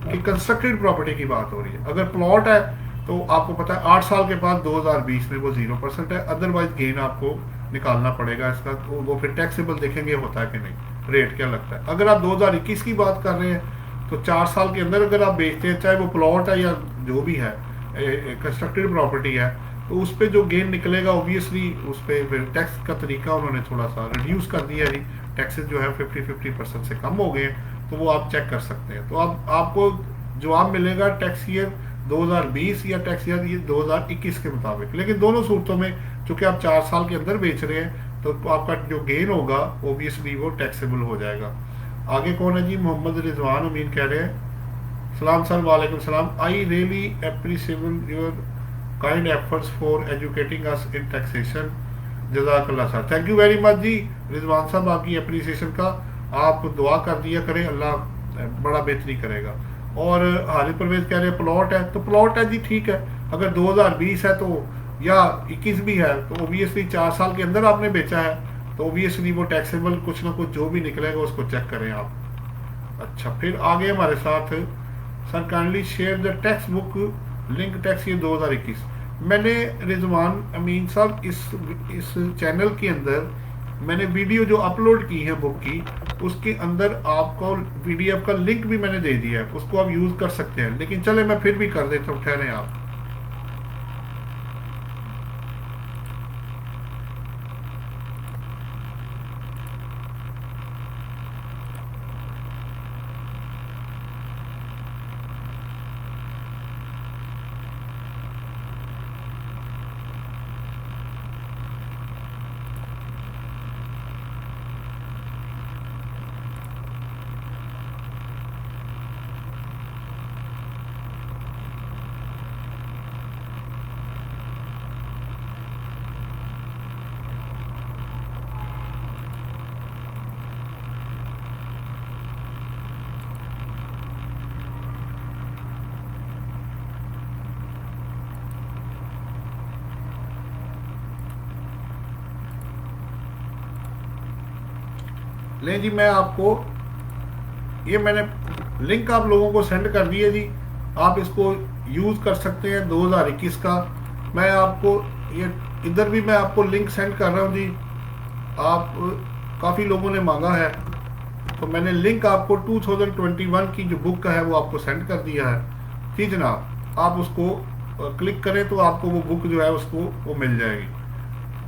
A: कि कंस्ट्रक्टेड प्रॉपर्टी की बात हो रही है। अगर प्लॉट है तो आपको पता है 8 साल के बाद 2020 में वो 0% है, अदरवाइज गेन आपको निकालना पड़ेगा इसका, तो वो फिर टैक्सेबल देखेंगे होता है कि नहीं, रेट क्या लगता है। अगर आप 2021 की बात कर रहे हैं तो 4 साल के अंदर अगर आप बेचते हैं, चाहे वो प्लॉट है या जो भी है कंस्ट्रक्टेड प्रॉपर्टी है, तो उस पर जो गेन निकलेगा ऑब्वियसली उस पर फिर टैक्स का तरीका उन्होंने थोड़ा सा रिड्यूस कर दिया जी, टैक्सेस जो है 50% से कम हो गए हैं, तो वो आप चेक कर सकते हैं। तो अब आपको जवाब मिलेगा टैक्स ईयर 2020 या टैक्स ईयर ये 2021 के मुताबिक, लेकिन दोनों सूरतों में चूंकि आप 4 साल के अंदर बेच रहे हैं तो आपका जो गेन होगा ऑब्वियसली वो टैक्सेबल हो जाएगा। आगे कौन है जी, मोहम्मद रिजवान अमीन कह रहे हैं सलाम सर। वालेकुम सलाम, I really appreciate your kind efforts for educating us in taxation, जज़ाकल्लाह sir, thank you very much जी रिजवान साहब, आपकी अप्रिसिएशन का आप दुआ कर दिया करें, अल्लाह बड़ा बेहतरी करेगा। और हारिस परवेज कह रहे हैं प्लॉट है, तो प्लॉट है जी, ठीक है, अगर 2020 है तो या 21 भी है तो ओबियसली 4 साल के अंदर आपने बेचा है तो ओबियसली वो टैक्सेबल कुछ ना कुछ जो भी निकलेगा उसको चेक करें आप। अच्छा, फिर आगे हमारे साथ sir kindly share the text book link tax year 2021। मैंने रिजवान अमीन साहब इस चैनल के अंदर मैंने वीडियो जो अपलोड की है बुक की, उसके अंदर आपको PDF का लिंक भी मैंने दे दिया है, उसको आप यूज़ कर सकते हैं। लेकिन चले मैं फिर भी कर देता हूँ, ठहरें आप। ले जी, मैं आपको ये मैंने लिंक आप लोगों को सेंड कर दिया जी, आप इसको यूज़ कर सकते हैं 2021 का। मैं आपको ये इधर भी मैं आपको लिंक सेंड कर रहा हूँ जी, आप काफ़ी लोगों ने मांगा है तो मैंने लिंक आपको 2021 की जो बुक का है वो आपको सेंड कर दिया है जी जनाब। आप उसको क्लिक करें तो आपको वो बुक जो है उसको वो मिल जाएगी।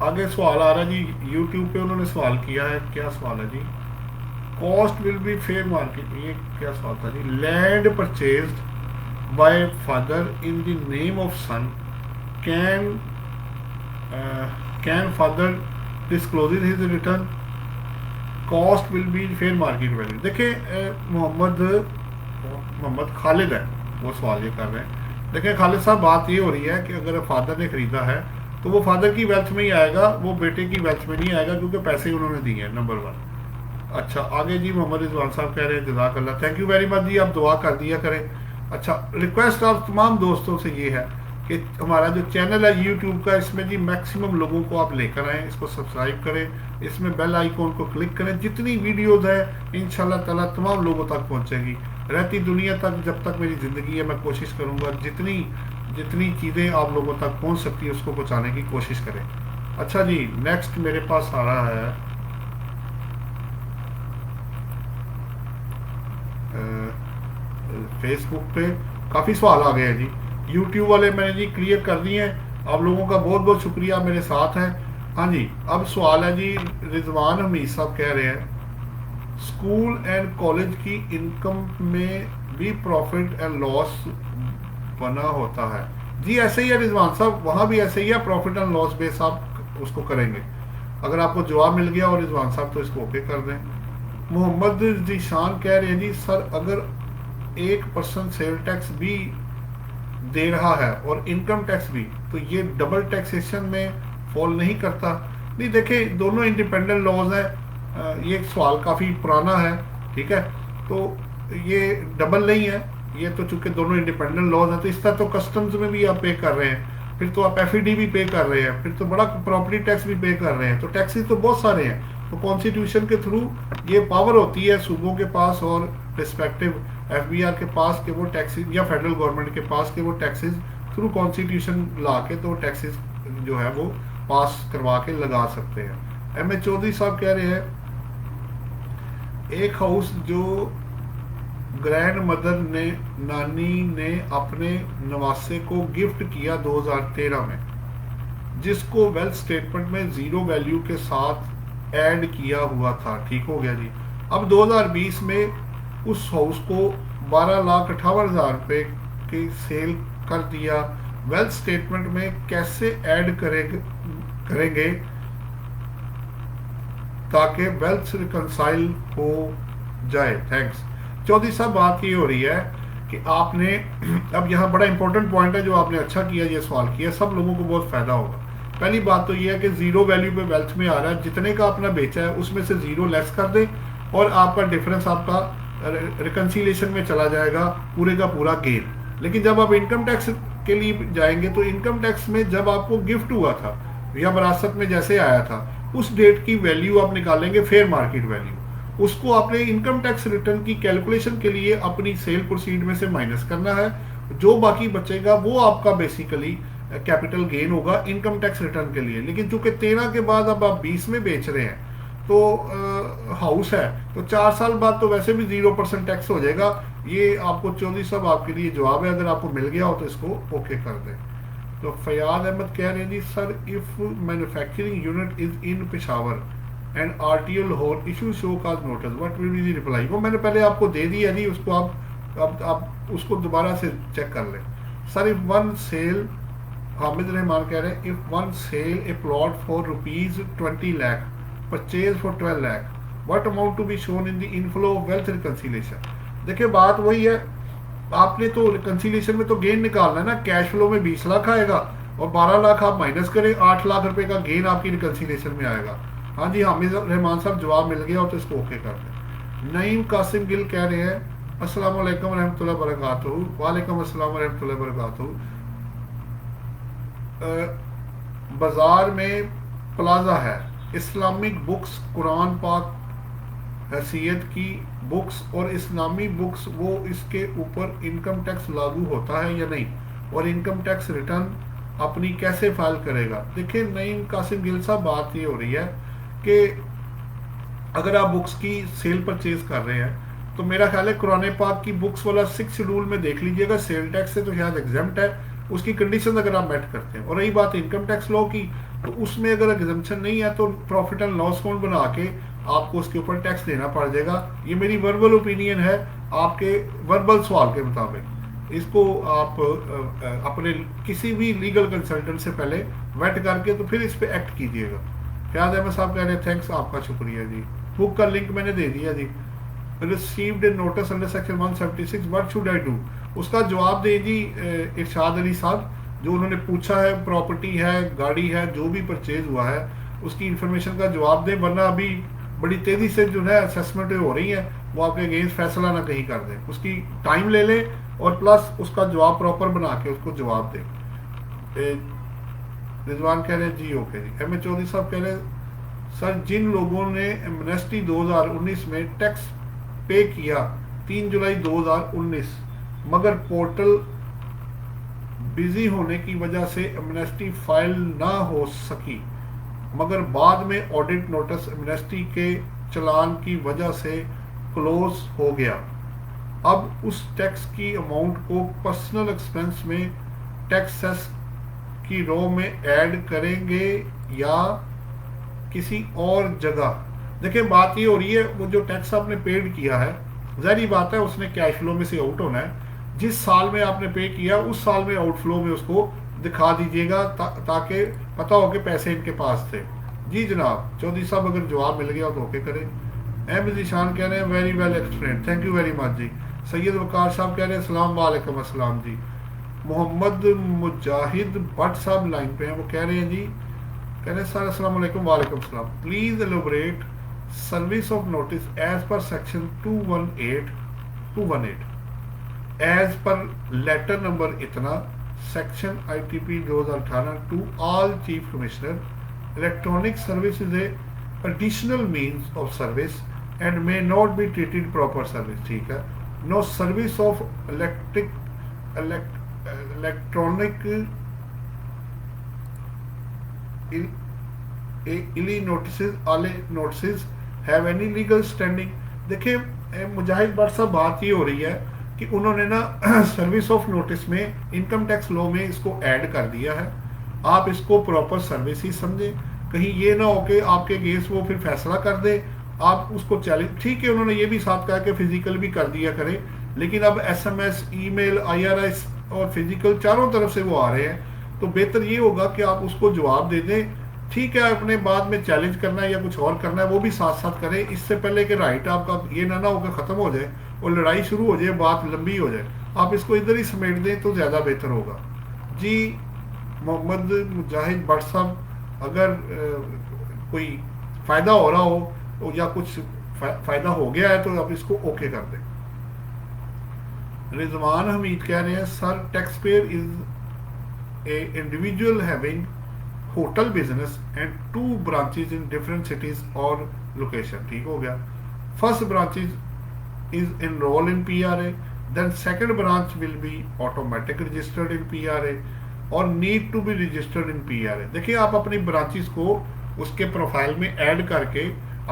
A: आगे सवाल आ रहा है जी, यूट्यूब पे उन्होंने सवाल किया है, क्या सवाल है जी, cost will be fair market, ये क्या सवाल था जी। Land purchased by father in the name of son can father disclose his return, cost will be fair market value. देखिए मोहम्मद खालिद है वो सवाल ये कर रहे हैं। देखिए खालिद साहब, बात ये हो रही है कि अगर फादर ने खरीदा है तो वो फादर की वेल्थ में ही आएगा, वो बेटे की वेल्थ में नहीं आएगा, क्योंकि पैसे उन्होंने दिए हैं, नंबर 1। अच्छा, आगे जी मोहम्मद रिजवान साहब कह रहे हैं जज़ाकल्लाह, थैंक यू वेरी मच जी, आप दुआ कर दिया करें। अच्छा, रिक्वेस्ट आप तमाम दोस्तों से ये है कि हमारा जो चैनल है यूट्यूब का, इसमें जी मैक्सिमम लोगों को आप लेकर आएँ, इसको सब्सक्राइब करें, इसमें बेल आइकॉन को क्लिक करें, जितनी वीडियोज़ है इंशाल्लाह ताला तमाम लोगों तक पहुँचेगी, रहती दुनिया तक जब तक मेरी ज़िंदगी है मैं कोशिश करूँगा जितनी चीज़ें आप लोगों तक पहुँच सकती है उसको पहुँचाने की कोशिश करें। अच्छा जी, नेक्स्ट मेरे पास आ रहा है फेसबुक पे काफ़ी सवाल आ गए हैं जी। यूट्यूब वाले मैंने जी क्लियर कर दिए हैं। आप लोगों का बहुत बहुत शुक्रिया, मेरे साथ हैं। हाँ जी, अब सवाल है जी, रिजवान हमीद साहब कह रहे हैं स्कूल एंड कॉलेज की इनकम में भी प्रॉफिट एंड लॉस बना होता है। जी ऐसे ही है रिजवान साहब, वहाँ भी ऐसे ही है, प्रॉफिट एंड लॉस बेस आप उसको करेंगे। अगर आपको जवाब मिल गया और रिजवान साहब तो इसको ओके कर दें। मोहम्मद जीशान कह रहे हैं जी सर, अगर 1% सेल टैक्स भी दे रहा है और इनकम टैक्स भी, तो ये डबल टैक्सेशन में फॉल नहीं करता? नहीं, देखिए दोनों इंडिपेंडेंट लॉज है। ये सवाल काफ़ी पुराना है, ठीक है, तो ये डबल नहीं है। ये तो चूंकि दोनों इंडिपेंडेंट लॉज हैं, तो इस तरह तो कस्टम्स में भी आप पे कर रहे हैं, फिर तो आप एफईडी भी पे कर रहे हैं, फिर तो बड़ा प्रॉपर्टी टैक्स भी पे कर रहे हैं, तो टैक्सेस तो बहुत सारे हैं। तो कॉन्स्टिट्यूशन के थ्रू ये पावर होती है सूबों के पास और रिस्पेक्टिव एफबीआर के पास कि वो टैक्सेस, या फेडरल गवर्नमेंट के पास कि वो टैक्सेस थ्रू कॉन्स्टिट्यूशन ला के तो टैक्सेस जो है वो पास करवा के लगा सकते हैं। एम ए चौधरी साहब कह रहे हैं एक हाउस जो ग्रैंड मदर ने, नानी ने अपने नवासे को गिफ्ट किया 2013 में, जिसको वेल्थ स्टेटमेंट में जीरो वैल्यू के साथ ऐड किया हुआ था, ठीक हो गया जी। अब 2020 में उस हाउस को 12,58,000 रुपये की सेल कर दिया, वेल्थ स्टेटमेंट में कैसे ऐड करेंगे ताकि वेल्थ रिकंसाइल हो जाए? थैंक्स। चौधरी साहब, बात ये हो रही है कि आपने अब यहाँ बड़ा इंपॉर्टेंट पॉइंट है जो आपने अच्छा किया, ये सवाल किया, सब लोगों को बहुत फायदा होगा। पहली बात तो ये है कि जीरो वैल्यू पे वेल्थ में आ रहा है, जितने का आपने बेचा है उसमें से जीरो लेस कर दें और आपका डिफरेंस आपका रिकंसिलेशन में चला जाएगा, पूरे का पूरा गेन। लेकिन जब आप इनकम टैक्स के लिए जाएंगे तो इनकम टैक्स में जब आपको गिफ्ट हुआ था या विरासत में जैसे आया था, उस डेट की वैल्यू आप निकालेंगे, फेयर मार्केट वैल्यू, उसको आपने इनकम टैक्स रिटर्न की कैलकुलेशन के लिए अपनी सेल प्रोसीड में से माइनस करना है। जो बाकी बचेगा वो आपका बेसिकली कैपिटल गेन होगा इनकम टैक्स रिटर्न के लिए। लेकिन चूंकि 13 के बाद अब आप 20 में बेच रहे हैं तो हाउस है, तो 4 साल बाद तो वैसे भी 0% टैक्स हो जाएगा। ये आपको चौधरी साहब आपके लिए जवाब है, अगर आपको मिल गया हो तो इसको ओके कर दें। तो फयाद अहमद कह रहे हैं जी sir, if manufacturing unit is in Peshawar and RTO Lahore issue show cause notice, what will be the reply? वो मैंने पहले आपको दे दिया जी, उसको आप उसको दोबारा से चेक कर लें। Sir, if one sell, Hamid Rehman कह रहे हैं if one sell a plot for ₹20 lakh purchase for 12 lakh, what amount to be shown in the inflow of wealth reconciliation? देखिए बात वही है, आपने तो रिकंसिलेशन में तो गेन निकालना है ना, कैश फ्लो में 20 लाख आएगा और 12 लाख आप माइनस करें, 8 लाख रुपए का गेन आपकी रिकंसिलेशन में आएगा। हाँ जी, हामिद रहमान साहब जवाब मिल गया और तो इसको ओके कर दें। नईम कासिम गिल कह रहे हैं अस्सलाम वालेकुम रहमतुल्लाहि व बरकातहू। वालेकुम अस्सलाम व रहमतुल्लाहि व बरकातहू। बाजार में प्लाजा है, इस्लामिक बुक्स, कुरान पाक, हैसियत की बुक्स और इस्लामी बुक्स, वो इसके ऊपर इनकम टैक्स लागू होता है या नहीं, और इनकम टैक्स रिटर्न अपनी कैसे फाइल करेगा? देखिए नईम कासिम गिल साहब, बात ये हो रही है कि अगर आप बुक्स की सेल परचेज कर रहे हैं तो मेरा ख्याल है कुरान पाक की बुक्स वाला 6 शेड्यूल में देख लीजिएगा, सेल टैक्स से तो शायद एग्जाम्प्ट है, उसकी कंडीशन अगर आप मेट करते हैं। और रही बात इनकम टैक्स लॉ की, तो उसमें अगर एग्जाम्पशन नहीं है तो प्रॉफिट एंड लॉस अकाउंट बना के आपको उसके ऊपर टैक्स देना पड़ जाएगा। ये मेरी वर्बल ओपिनियन है, आपके वर्बल सवाल के मुताबिक इसको आप अपने किसी भी लीगल कंसल्टेंट से पहले वेट करके तो फिर इस पर एक्ट कीजिएगा। फयाज अहमद साहब कह रहे हैं थैंक्स, आपका शुक्रिया जी। बुक का लिंक मैंने दे दिया जी। Received a notice under section 176, what should I do? उसका जवाब दे जी इरशाद अली साहब, जो उन्होंने पूछा है, प्रॉपर्टी है, गाड़ी है, जो भी परचेज हुआ है उसकी इंफॉर्मेशन का जवाब दें, वरना अभी बड़ी तेजी से जो है असेसमेंट हो रही है, वो आपके अगेंस्ट फैसला ना कहीं कर दें। उसकी टाइम ले लें और प्लस उसका जवाब प्रॉपर बना के उसको जवाब दें। रिजवान कह रहे हैं जी ओके जी। एम ए चौधरी साहब कह रहे हैं सर, जिन लोगों ने एमनेस्टी 2019 में टैक्स पे किया 3 जुलाई 2019 मगर पोर्टल बिजी होने की वजह से एमनेस्टी फाइल ना हो सकी, मगर बाद में ऑडिट नोटिस एमनेस्टी के चलान की वजह से क्लोज हो गया। अब उस टैक्स की अमाउंट को पर्सनल एक्सपेंस में टैक्स सेस की रो में ऐड करेंगे या किसी और जगह। देखिए बात ये हो रही है, वो जो टैक्स आपने पेड किया है, ज़ाहिर बात है उसने कैश फ्लो में से आउट होना है। जिस साल में आपने पे किया उस साल में आउटफ्लो में उसको दिखा दीजिएगा ताकि पता हो कि पैसे इनके पास थे। जी जनाब चौधरी साहब, अगर जवाब मिल गया तो ओके करें। अहमद ईशान कह रहे हैं very well explain, thank you very much जी। सैयद वकार साहब कह रहे हैं अस्सलाम वालेकुम अस्सलाम जी। मोहम्मद मुजाहिद भट्ट साहब लाइन पे हैं, वो कह रहे हैं जी, कह रहे हैं सर अस्सलाम वालेकुम। वालेकुम सलाम। Please elaborate service of notice as per section 218 as per letter number इतना section ITP 2018 to all chief commissioner. Electronic service is a additional means of service and may not be treated proper service। ठीक है, no service of electronic illy notices have any legal standing। देखिए मुजाहिद भट्ट साहब, बात ये हो रही है कि उन्होंने ना सर्विस ऑफ नोटिस में इनकम टैक्स लॉ में इसको ऐड कर दिया है। आप इसको प्रॉपर सर्विस ही समझें, कहीं ये ना हो कि आपके केस वो फिर फैसला कर दे, आप उसको चैलेंज। ठीक है, उन्होंने ये भी साथ कहा कि फिजिकल भी कर दिया करें, लेकिन अब SMS, ईमेल, IRS और फिजिकल चारों तरफ से वो आ रहे हैं, तो बेहतर ये होगा कि आप उसको जवाब दे दें। ठीक है, अपने बाद में चैलेंज करना है या कुछ और करना है वो भी साथ साथ करें, इससे पहले कि राइट आपका ये ना होकर ख़त्म हो जाए और लड़ाई शुरू हो जाए, बात लंबी हो जाए। आप इसको इधर ही समेट दें तो ज़्यादा बेहतर होगा। जी मोहम्मद मुजाहिद भट्ट साहब, अगर कोई फ़ायदा हो रहा हो या कुछ फ़ायदा हो गया है तो आप इसको ओके कर दें। रिजवान हमीद कह रहे हैं sir tax payer is a individual having hotel business and 2 branches in different cities और लोकेशन। ठीक हो गया, first branches is enroll in PRA, then second branch will be automatic registered in PRA और need to be registered in PRA। देखिए आप अपनी branches को उसके प्रोफाइल में ऐड करके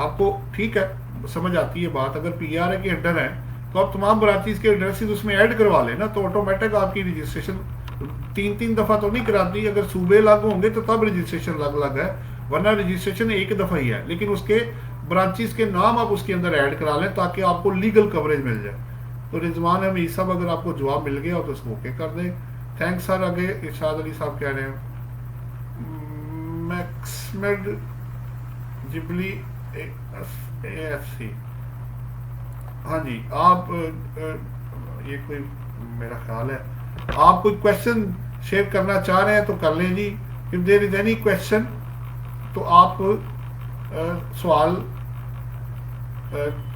A: आपको, ठीक है समझ आती है बात, अगर PRA के अंडर है तो आप तमाम ब्रांचेस के एड्रेसेस उसमें ऐड करवा लेना, तो ऑटोमेटिक आपकी रजिस्ट्रेशन 3 दफ़ा तो नहीं कराती। अगर सूबे अलग होंगे तो तब रजिस्ट्रेशन अलग अलग है, वरना रजिस्ट्रेशन एक दफ़ा ही है, लेकिन उसके ब्रांचेस के नाम आप उसके अंदर ऐड करा लें ताकि आपको लीगल कवरेज मिल जाए। तो रिजवान हमीद साहब, अगर आपको जवाब मिल गया हो तो उसको ओके कर दें। Thanks sir. आगे इरशाद अली साहब कह रहे हैं मैक्समेड जिबली AFC। हाँ जी, आप ये कोई मेरा ख्याल है आप कोई क्वेश्चन शेयर करना चाह रहे हैं तो कर लें जी। If there is any question तो आप सवाल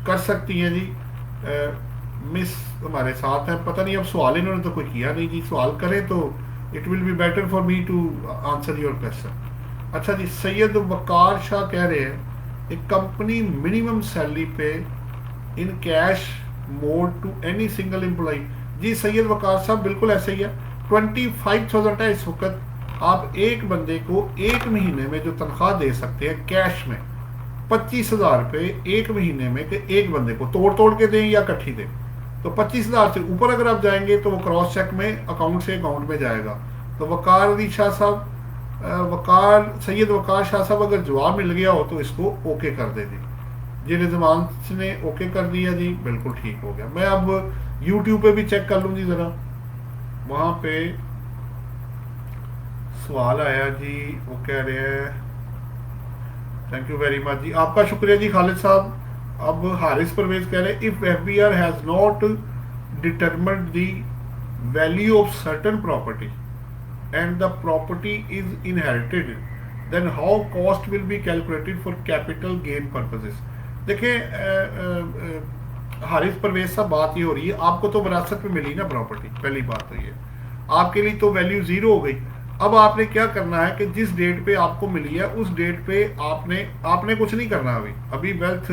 A: कर सकती हैं जी। मिस हमारे साथ हैं, पता नहीं अब सवाल इन्होंने तो कोई किया नहीं जी, सवाल करें तो it will be better for me to answer your question. अच्छा जी, सैयद वकार शाह कह रहे हैं एक company minimum salary pay in cash mode to any single employee. जी सैयद वकार साहब, बिल्कुल ऐसा ही है। 25,000 है इस वक्त। आप एक बंदे को एक महीने में जो तनख्वाह दे सकते हैं कैश में 25,000 रुपये एक महीने में, कि एक बंदे को तोड़ तोड़ के दें या इकट्ठी दें, तो 25,000 से ऊपर अगर आप जाएंगे तो वो क्रॉस चेक में अकाउंट से अकाउंट में जाएगा। तो वकार अली शाह साहब, सैयद वकार शाह साहब, अगर जवाब मिल गया हो तो इसको ओके कर दे दी। जी रिजवान ने ओके कर दिया जी, बिल्कुल ठीक हो गया। मैं अब यूट्यूब पे भी चेक कर लूँ जी ज़रा, वहाँ पे सवाल आया जी, वो कह रहे हैं थैंक यू वेरी मच जी, आपका शुक्रिया जी खालिद साहब। अब हारिस परवेज कह रहे हैं if FBR has not determined the value of certain property and the property is inherited then how cost will be calculated for capital gain purposes. देखिए हारिस परवेज साहब, बात ये हो रही है आपको तो विरासत में मिली ना प्रॉपर्टी, पहली बात तो ये आपके लिए तो वैल्यू 0 हो गई। अब आपने क्या करना है कि जिस डेट पे आपको मिली है उस डेट पे आपने कुछ नहीं करना। अभी वेल्थ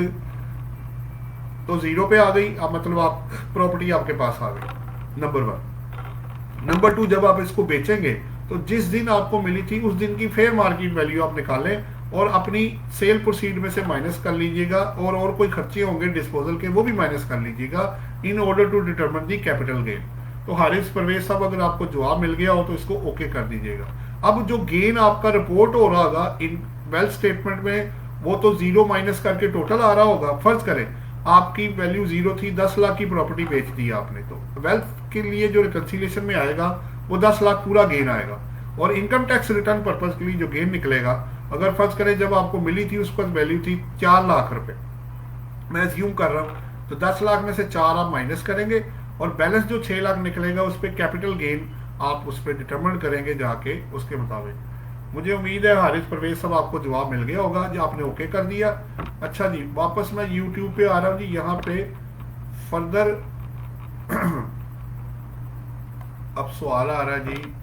A: तो 0 पे आ गई, अब मतलब आप प्रॉपर्टी आपके पास आ गई, नंबर 1। नंबर 2, जब आप इसको बेचेंगे तो जिस दिन आपको मिली थी उस दिन की फेयर मार्केट वैल्यू आप निकालें और अपनी सेल प्रोसीड में से माइनस कर लीजिएगा, और कोई खर्चे होंगे डिस्पोजल के वो भी माइनस कर लीजिएगा in order to determine the capital gain. तो हारिस परवेज साहब अगर आपको जवाब मिल गया हो तो इसको ओके कर दीजिएगा। अब जो गेन आपका रिपोर्ट हो रहा होगा इन वेल्थ स्टेटमेंट में, वो तो जीरो माइनस करके टोटल आ रहा होगा। फर्ज करें आपकी वैल्यू जीरो थी, 10 लाख की प्रॉपर्टी बेच दी आपने, तो वेल्थ के लिए जो रिकंसिलिएशन में आएगा वो 10 लाख पूरा गेन आएगा। और इनकम टैक्स रिटर्न पर्पज के लिए जो गेन निकलेगा, अगर फर्ज करें जब आपको मिली थी उस पर वैल्यू थी 4 लाख रुपए, मैं एज्यूम कर रहा हूं, तो 10 लाख में से 4 आप माइनस करेंगे और बैलेंस जो 6 लाख निकलेगा उस पर कैपिटल गेन आप उस पर डिटरमिन करेंगे जाके उसके मुताबिक। मुझे उम्मीद है हारिस परवेज साहब आपको जवाब मिल गया होगा जो आपने ओके कर दिया। अच्छा जी, वापस मैं यूट्यूब पे आ रहा हूँ जी। यहाँ पे फर्दर अब सवाल आ रहा है जी,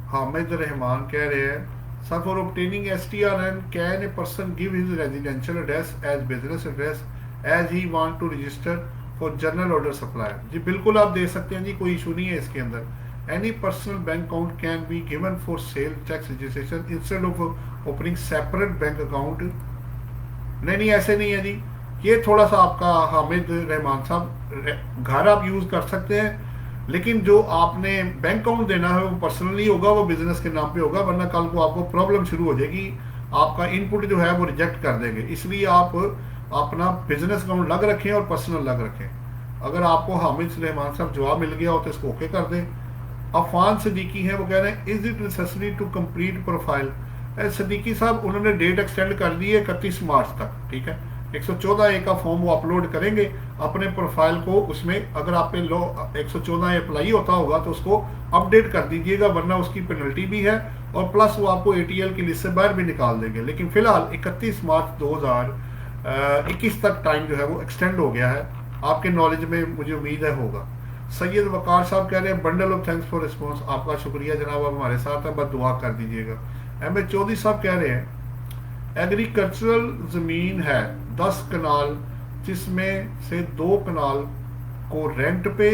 A: हामिद रहमान कह रहे हैं sir for obtaining STRN can a person give his residential address as business address as he want to register for general order supplier. जी बिल्कुल आप दे सकते हैं जी, कोई इशू नहीं है इसके अंदर। Any personal bank account can be given for sale tax registration instead of opening separate bank account। नहीं ऐसे नहीं है जी, ये थोड़ा सा आपका हामिद रहमान साहब घर आप यूज कर सकते हैं, लेकिन जो आपने बैंक अकाउंट देना है वो पर्सनली होगा, वो बिजनेस के नाम पे होगा, वरना कल को आपको प्रॉब्लम शुरू हो जाएगी, आपका इनपुट जो है वो रिजेक्ट कर देंगे। इसलिए आप अपना बिजनेस अकाउंट अलग रखें और पर्सनल अलग रखें। अगर आपको हामिद रहमान साहब जवाब मिल गया हो तो इसको ओके कर दें। अफान सदीकी हैं, वो कह रहे हैं is it necessary to complete profile. Siddiqui साहब उन्होंने डेट एक्सटेंड कर दी है 31 मार्च तक, ठीक है। 114A का फॉर्म वो अपलोड करेंगे अपने प्रोफाइल को, उसमें अगर आप पे लो 114A अप्लाई होता होगा तो उसको अपडेट कर दीजिएगा, वरना उसकी पेनल्टी भी है और प्लस वो आपको ATL की लिस्ट से बाहर भी निकाल देंगे। लेकिन फिलहाल 31 मार्च 2021 तक टाइम जो है वो एक्सटेंड हो गया है, आपके नॉलेज में मुझे उम्मीद है होगा। सैयद वकार साहब कह रहे हैं bundle of thanks for response. आपका शुक्रिया जनाब, आप हमारे साथ हैं, बस दुआ कर दीजिएगा। MA चौधरी साहब कह रहे हैं एग्रीकल्चरल जमीन है 10 कनाल, जिसमें से 2 कनाल को रेंट पे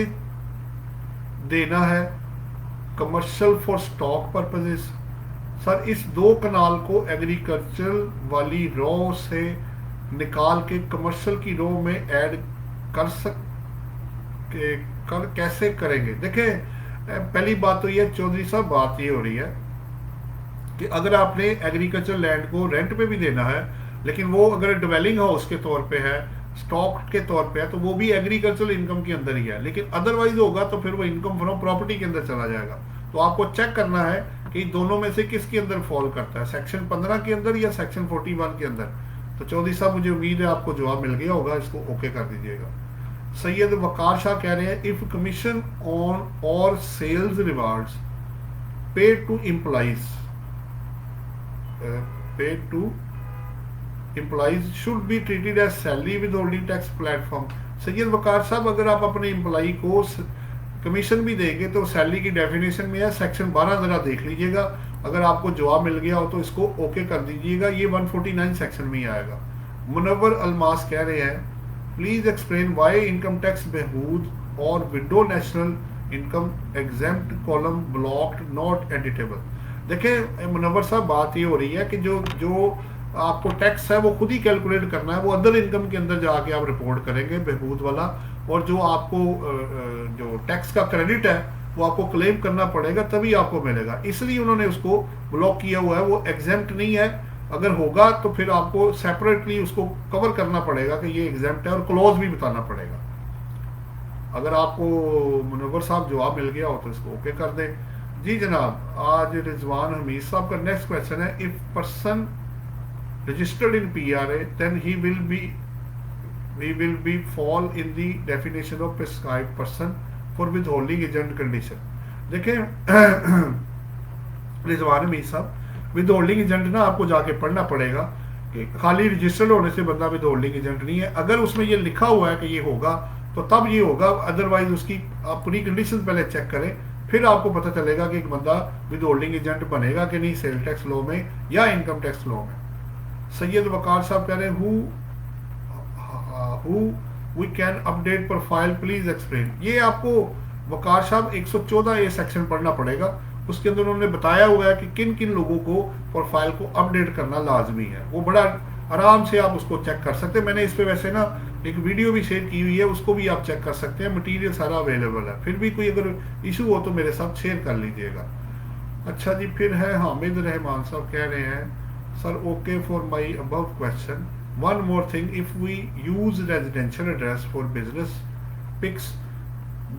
A: देना है commercial for stock purposes. Sir इस 2 कनाल को एग्रीकल्चरल वाली रो से निकाल के कमर्शियल की रो में ऐड कर कैसे करेंगे? देखें, पहली बात तो ये चौधरी साहब, बात ये हो रही है कि अगर आपने एग्रीकल्चर लैंड को रेंट पे भी देना है, लेकिन वो अगर डिवेलिंग हाउस के तौर पे है, स्टॉक के तौर पे है, तो वो भी एग्रीकल्चरल इनकम के अंदर ही है। लेकिन अदरवाइज होगा तो फिर वो इनकम फ्रॉम प्रॉपर्टी के अंदर चला जाएगा। तो आपको चेक करना है कि दोनों में से किसके अंदर फॉल करता है, सेक्शन 15 के अंदर या सेक्शन 41 के अंदर। तो चौधरी साहब मुझे उम्मीद है आपको जवाब मिल गया होगा, इसको ओके कर दीजिएगा। सैयद वकार शाह कह रहे हैं इफ कमीशन ऑन और sales rewards paid to employees should be treated as salary withholding tax platform. Syed Waqar sahab, अगर आप अपने एम्प्लॉई को कमीशन भी देंगे तो सैलरी की डेफिनेशन में है सेक्शन 12, जरा देख लीजिएगा। अगर आपको जवाब मिल गया हो तो इसको ओके कर दीजिएगा, ये 149 सेक्शन में ही आएगा। मुनव्वर अलमास कह रहे हैं please explain why income tax बहबूद और widow national income exempt column blocked not editable. देखें मुनव्वर साहब, बात ये हो रही है कि जो आपको टैक्स है वो खुद ही कैलकुलेट करना है, वो अदर इनकम के अंदर जाके आप रिपोर्ट करेंगे बहबूद वाला, और जो आपको जो टैक्स का क्रेडिट है वो आपको क्लेम करना पड़ेगा, तभी आपको मिलेगा। इसलिए उन्होंने उसको ब्लॉक किया हुआ है, वो एग्जेम्प्ट नहीं है। अगर होगा तो फिर आपको सेपरेटली उसको कवर करना पड़ेगा कि ये एग्जेम्प्ट है, और क्लॉज भी बताना पड़ेगा। अगर आपको मुनव्वर साहब जवाब मिल गया हो तो इसको ओके कर दें। जी जनाब, आज रिजवान हमीद साहब का नेक्स्ट क्वेश्चन है if person registered in PRA then he will be fall in the definition of prescribed person for withholding agent condition. देखें रिजवान हमीद साहब, विदहोल्डिंग एजेंट ना आपको जाके पढ़ना पड़ेगा कि खाली रजिस्टर्ड होने से बंदा विदहोल्डिंग एजेंट नहीं है। अगर उसमें ये लिखा हुआ है कि ये होगा तो तब ये होगा, अदरवाइज उसकी आप पूरी कंडीशन पहले चेक करें, फिर आपको पता चलेगा कि एक बंदा विदहोल्डिंग एजेंट बनेगा कि नहीं, सेल टैक्स लॉ में या इनकम टैक्स लॉ में। सैयद वकार साहब कह रहे हैं who we can update profile please explain. ये आपको वकार साहब 114A सेक्शन पढ़ना पड़ेगा, उसके अंदर उन्होंने बताया हुआ है कि किन किन लोगों को प्रोफाइल को अपडेट करना लाजमी है। वो बड़ा आराम से आप उसको चेक कर सकते हैं। मैंने इस पे वैसे ना एक वीडियो भी शेयर की हुई है, उसको भी आप चेक कर सकते हैं, मटेरियल सारा अवेलेबल है। फिर भी कोई अगर इशू हो तो मेरे साथ शेयर कर लीजिएगा। अच्छा जी, फिर है हामिद रहमान साहब, कह रहे हैं sir okay for my above question, one more thing, if we use residential address for business pics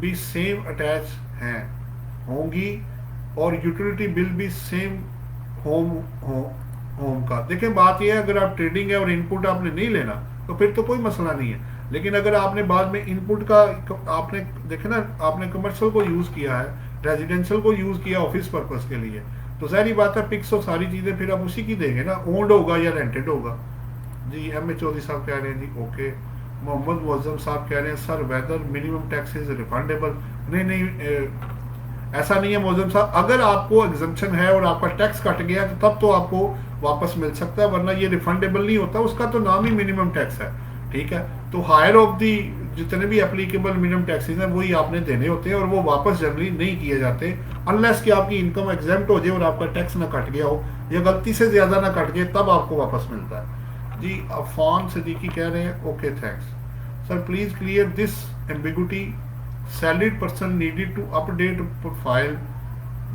A: भी सेम अटैच हैं होंगी और यूटिलिटी बिल भी सेम होम होम का। देखें बात यह है, अगर आप ट्रेडिंग है और इनपुट आपने नहीं लेना तो फिर तो कोई मसला नहीं है। लेकिन अगर आपने बाद में इनपुट का आपने देखे ना, आपने कमर्शियल को यूज किया है, रेजिडेंशियल को यूज किया ऑफिस पर्पस के लिए, तो सारी बात है पिक्स और सारी चीजें फिर आप उसी की देंगे ना, ओन्ड होगा या रेंटेड होगा। जी एम ए चौधरी साहब कह रहे हैं जी ओके। मोहम्मद मुअज्जम साहब कह रहे हैं sir whether minimum tax is refundable. नहीं, ऐसा नहीं है मुअज्जम साहब, अगर आपको एग्जम्पशन है और आपका टैक्स कट गया तो तब तो आपको वापस मिल सकता है, वरना ये रिफंडेबल नहीं होता। उसका तो नाम ही मिनिमम टैक्स है, ठीक है। तो हायर ऑफ दी जितने भी एप्लीकेबल मिनिमम टैक्सेस हैं वही आपने देने होते हैं और वो वापस जनरली नहीं किए जाते अनलेस कि आपकी इनकम एग्जेम्प्ट हो जाए और आपका टैक्स ना कट गया हो या गलती से ज्यादा ना कट जाए, तब आपको वापस मिलता है। जी अफान सिद्दीकी कह रहे हैं okay thanks sir, please clear this ambiguity, salaried person needed to update profile,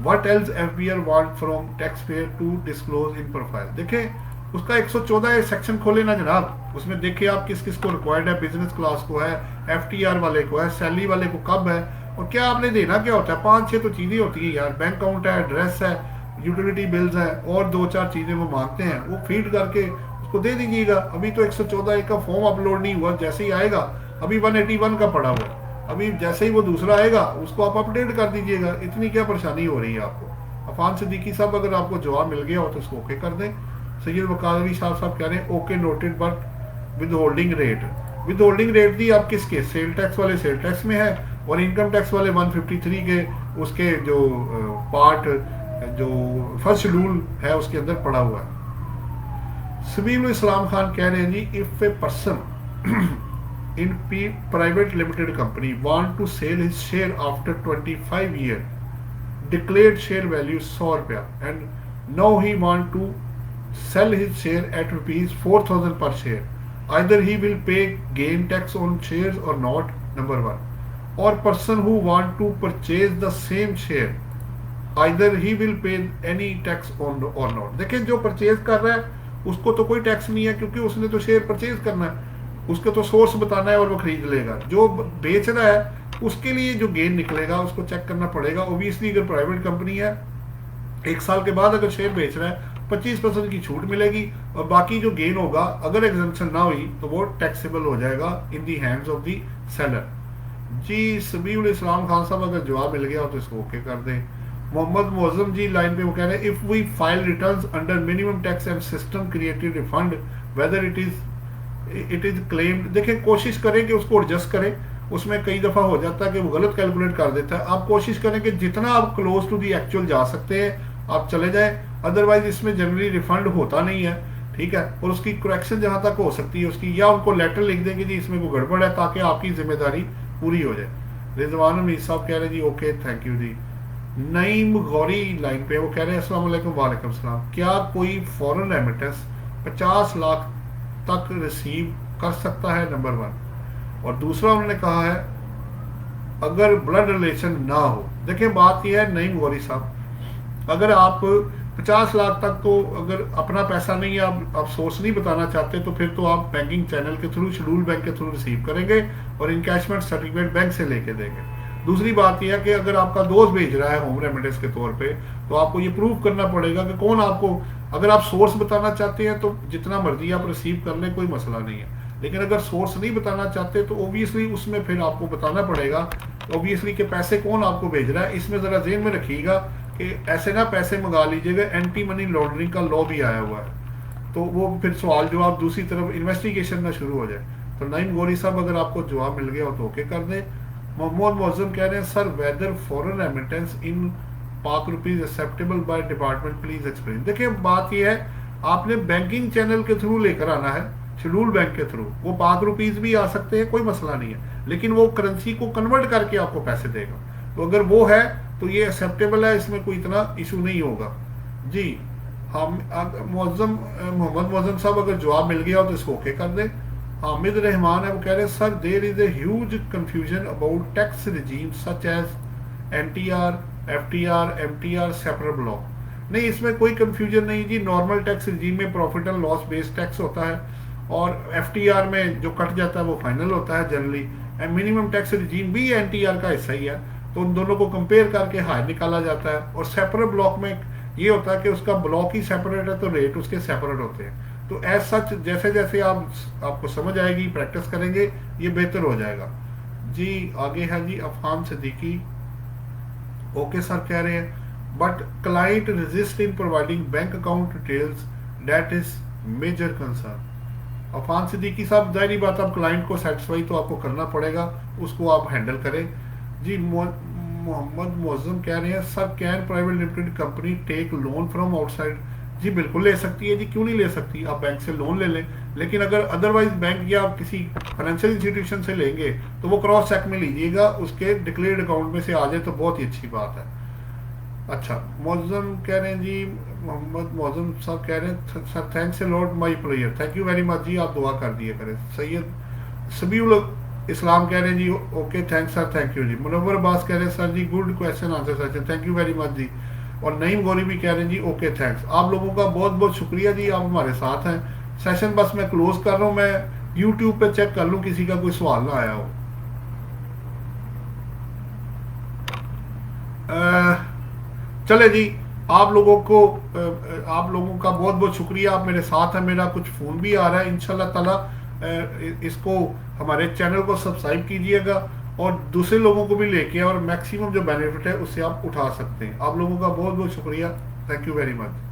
A: what else FBR want from taxpayer to disclose in profile। देखें उसका 114 सेक्शन खोले ना जनाब, उसमें देखिए आप किस किस को रिक्वायर्ड है, बिजनेस क्लास को है, FTR वाले को है, सैलरी वाले को कब है, और क्या आपने देना क्या होता है। 5-6 तो चीजें होती है यार, बैंक अकाउंट है, एड्रेस है, यूटिलिटी बिल्स है और 2-4 चीजें वो मांगते हैं, वो फीड करके उसको दे दीजिएगा। अभी तो 114 का फॉर्म अपलोड नहीं हुआ, जैसे ही आएगा, अभी 181 का पड़ा हुआ, अभी जैसे ही वो दूसरा आएगा उसको आप अपडेट कर दीजिएगा। इतनी क्या परेशानी हो रही है आपको। अफान सिद्दीकी साहब अगर आपको जवाब मिल गया हो तो उसको ओके कर दें। सैयद वकालवी साहब कह रहे हैं okay noted, but withholding rate, withholding rate दी आप किसके, सेल टैक्स वाले सेल टैक्स में है और इनकम टैक्स वाले 153 के उसके जो पार्ट जो फर्स्ट शेड्यूल है उसके अंदर पड़ा हुआ है। सबील इस्लाम खान कह रहे हैं ji if a person in private limited company want to sell his share after 25 year, declared share value 100 रुपया, and now he want to sell his share at rupees 4000 per share, either he will pay gain tax on shares or not, number 1, or person who want to purchase the same share, either he will pay any tax on or not। देखिए जो purchase कर रहा है उसको तो कोई tax नहीं है क्योंकि उसने तो शेयर परचेज करना है, उसका तो सोर्स बताना है और वो खरीद लेगा। जो बेच रहा है उसके लिए जो गेन निकलेगा उसको चेक करना पड़ेगा। ओबियसली अगर प्राइवेट कंपनी है 1 साल के बाद अगर शेयर बेच रहा है 25% की छूट मिलेगी और बाकी जो गेन होगा अगर एग्जम्पशन ना हुई तो वो टैक्सेबल हो जाएगा in the hands of the seller. जी सबीउल इस्लाम खान साहब अगर जवाब मिल गया हो तो इसको ओके कर दें। मोहम्मद मुअज्जम जी लाइन पे वो कह रहे हैं if we file returns under minimum tax and system created refund whether it is claimed. देखें कोशिश करें कि उसको एडजस्ट करें, उसमें कई दफा हो जाता है कि वो गलत कैलकुलेट कर देता है। आप कोशिश करें कि जितना आप क्लोज टू दी एक्चुअल जा सकते हैं आप चले जाएं, अदरवाइज इसमें जनरली रिफंड होता नहीं है, ठीक है। और उसकी करेक्शन जहां तक हो सकती है उसकी, या उनको लेटर लिख देंगे जी इसमें कोई गड़बड़ है ताकि आपकी जिम्मेदारी पूरी हो जाए। रिजवान अमीर साहब कह रहे हैं जी ओके थैंक यू जी। नईम गौरी लाइन पे वो कह रहे हैं अस्सलाम वालेकुम। वालेकुम सलाम, क्या कोई फॉरेन रेमिटेंस 50 लाख तक रिसीव कर सकता है, नंबर 1। और दूसरा उन्होंने कहा है अगर ब्लड रिलेशन ना हो। देखिए बात यह है नईम गौरी साहब, अगर आप 50 लाख तक तो अगर अपना पैसा नहीं है, आप सोर्स नहीं बताना चाहते तो फिर तो आप बैंकिंग चैनल के थ्रू, शेड्यूल बैंक के थ्रू रिसीव करेंगे और इनकैशमेंट सर्टिफिकेट बैंक से लेके देंगे। दूसरी बात यह है कि अगर आपका दोस्त भेज रहा है होम रेमिटेंस के तौर पे तो आपको ये प्रूव करना पड़ेगा कि कौन आपको, अगर आप सोर्स बताना चाहते हैं तो जितना मर्जी आप रिसीव कर लें, कोई मसला नहीं है। लेकिन अगर सोर्स नहीं बताना चाहते तो ओबियसली उसमें फिर आपको बताना पड़ेगा ओबियसली कि पैसे कौन आपको भेज रहा है। इसमें जरा ज़हन में रखिएगा कि ऐसे ना पैसे मंगा लीजिएगा, एंटी मनी लॉन्ड्रिंग का लॉ भी आया हुआ है, तो वो फिर सवाल जवाब दूसरी तरफ इन्वेस्टिगेशन ना शुरू हो जाए। तो नईम गौरी साहब अगर आपको जवाब मिल गया हो तो ओके कर दें। मोहम्मद मुअज्जम कह रहे हैं सर वेदर फॉरेन रेमिटेंस इन पाक rupees acceptable by department please explain. देखिए बात यह है आपने बैंकिंग चैनल के थ्रू लेकर आना है, शेड्यूल बैंक के थ्रू, वो पाक रुपीज भी आ सकते हैं, कोई मसला नहीं है, लेकिन वो करेंसी को कन्वर्ट करके आपको पैसे देगा। तो अगर वो है तो ये एक्सेप्टेबल है, इसमें कोई इतना इशू नहीं होगा जी। हम मौजम मोहम्मद मौजम साहब अगर जवाब मिल गया हो तो इसको ओके कर दें। हामिद रहमान है, वो कह रहे हैं sir there is a huge confusion about tax regime such as NTR, FTR, MTR, separate block. नहीं, इसमें कोई कंफ्यूजन नहीं जी। नॉर्मल टैक्स रिजीम में profit and loss based tax होता है, और एफटीआर में जो कट जाता है वो फाइनल होता है जनरली। मिनिमम टैक्स रिजीम भी एनटीआर का हिस्सा ही है, तो उन दोनों को कंपेयर करके हायर निकाला जाता है। और सेपरेट ब्लॉक में ये होता है कि उसका ब्लॉक ही सेपरेट है, तो रेट उसके सेपरेट होते हैं। तो एज सच जैसे जैसे आपको समझ आएगी, प्रैक्टिस करेंगे, ये बेहतर हो जाएगा जी। आगे है जी अफहान सिद्दीकी, ओके सर कह रहे हैं, but client resist in providing bank account details, that is major concern. Afhan Siddiqui sahab, जाहिर बात, अब क्लाइंट को सेटिस्फाई तो आपको करना पड़ेगा, उसको आप हैंडल करें जी। मोहम्मद मौजम कह रहे हैं sir can private limited company take loan from outside. जी बिल्कुल ले सकती है जी, क्यों नहीं ले सकती, आप बैंक से लोन ले लें। लेकिन अगर अदरवाइज बैंक या आप किसी फाइनेंशियल इंस्टीट्यूशन से लेंगे तो वो क्रॉस चेक में लीजिएगा, उसके डिक्लेयर्ड अकाउंट में से आ जाए तो बहुत ही अच्छी बात है। अच्छा, मौजम कह रहे हैं जी, मोहम्मद मौजम साहब कह रहे हैं sir thanks a lot my prayer, thank you very much जी, आप दुआ कर दिए करें। सैयद सबीउल इस्लाम कह रहे हैं जी okay thanks sir, thank you जी। मुनव्वर अब्बास कह रहे हैं सर जी good question answer session, thank you very much जी। और नईम गौरी भी कह रहे हैं जी ओके थैंक्स। आप लोगों का बहुत बहुत शुक्रिया जी, आप हमारे साथ हैं। सेशन बस मैं क्लोज कर रहा हूँ, मैं यूट्यूब पे चेक कर लूँ किसी का कोई सवाल ना आया हो। चले जी, आप लोगों का बहुत बहुत शुक्रिया, आप मेरे साथ हैं। मेरा कुछ फ़ोन भी आ रहा है, इंशाल्लाह ताला इसको हमारे चैनल को सब्सक्राइब कीजिएगा और दूसरे लोगों को भी लेके और मैक्सिमम जो बेनिफिट है उससे आप उठा सकते हैं। आप लोगों का बहुत बहुत शुक्रिया, थैंक यू वेरी मच।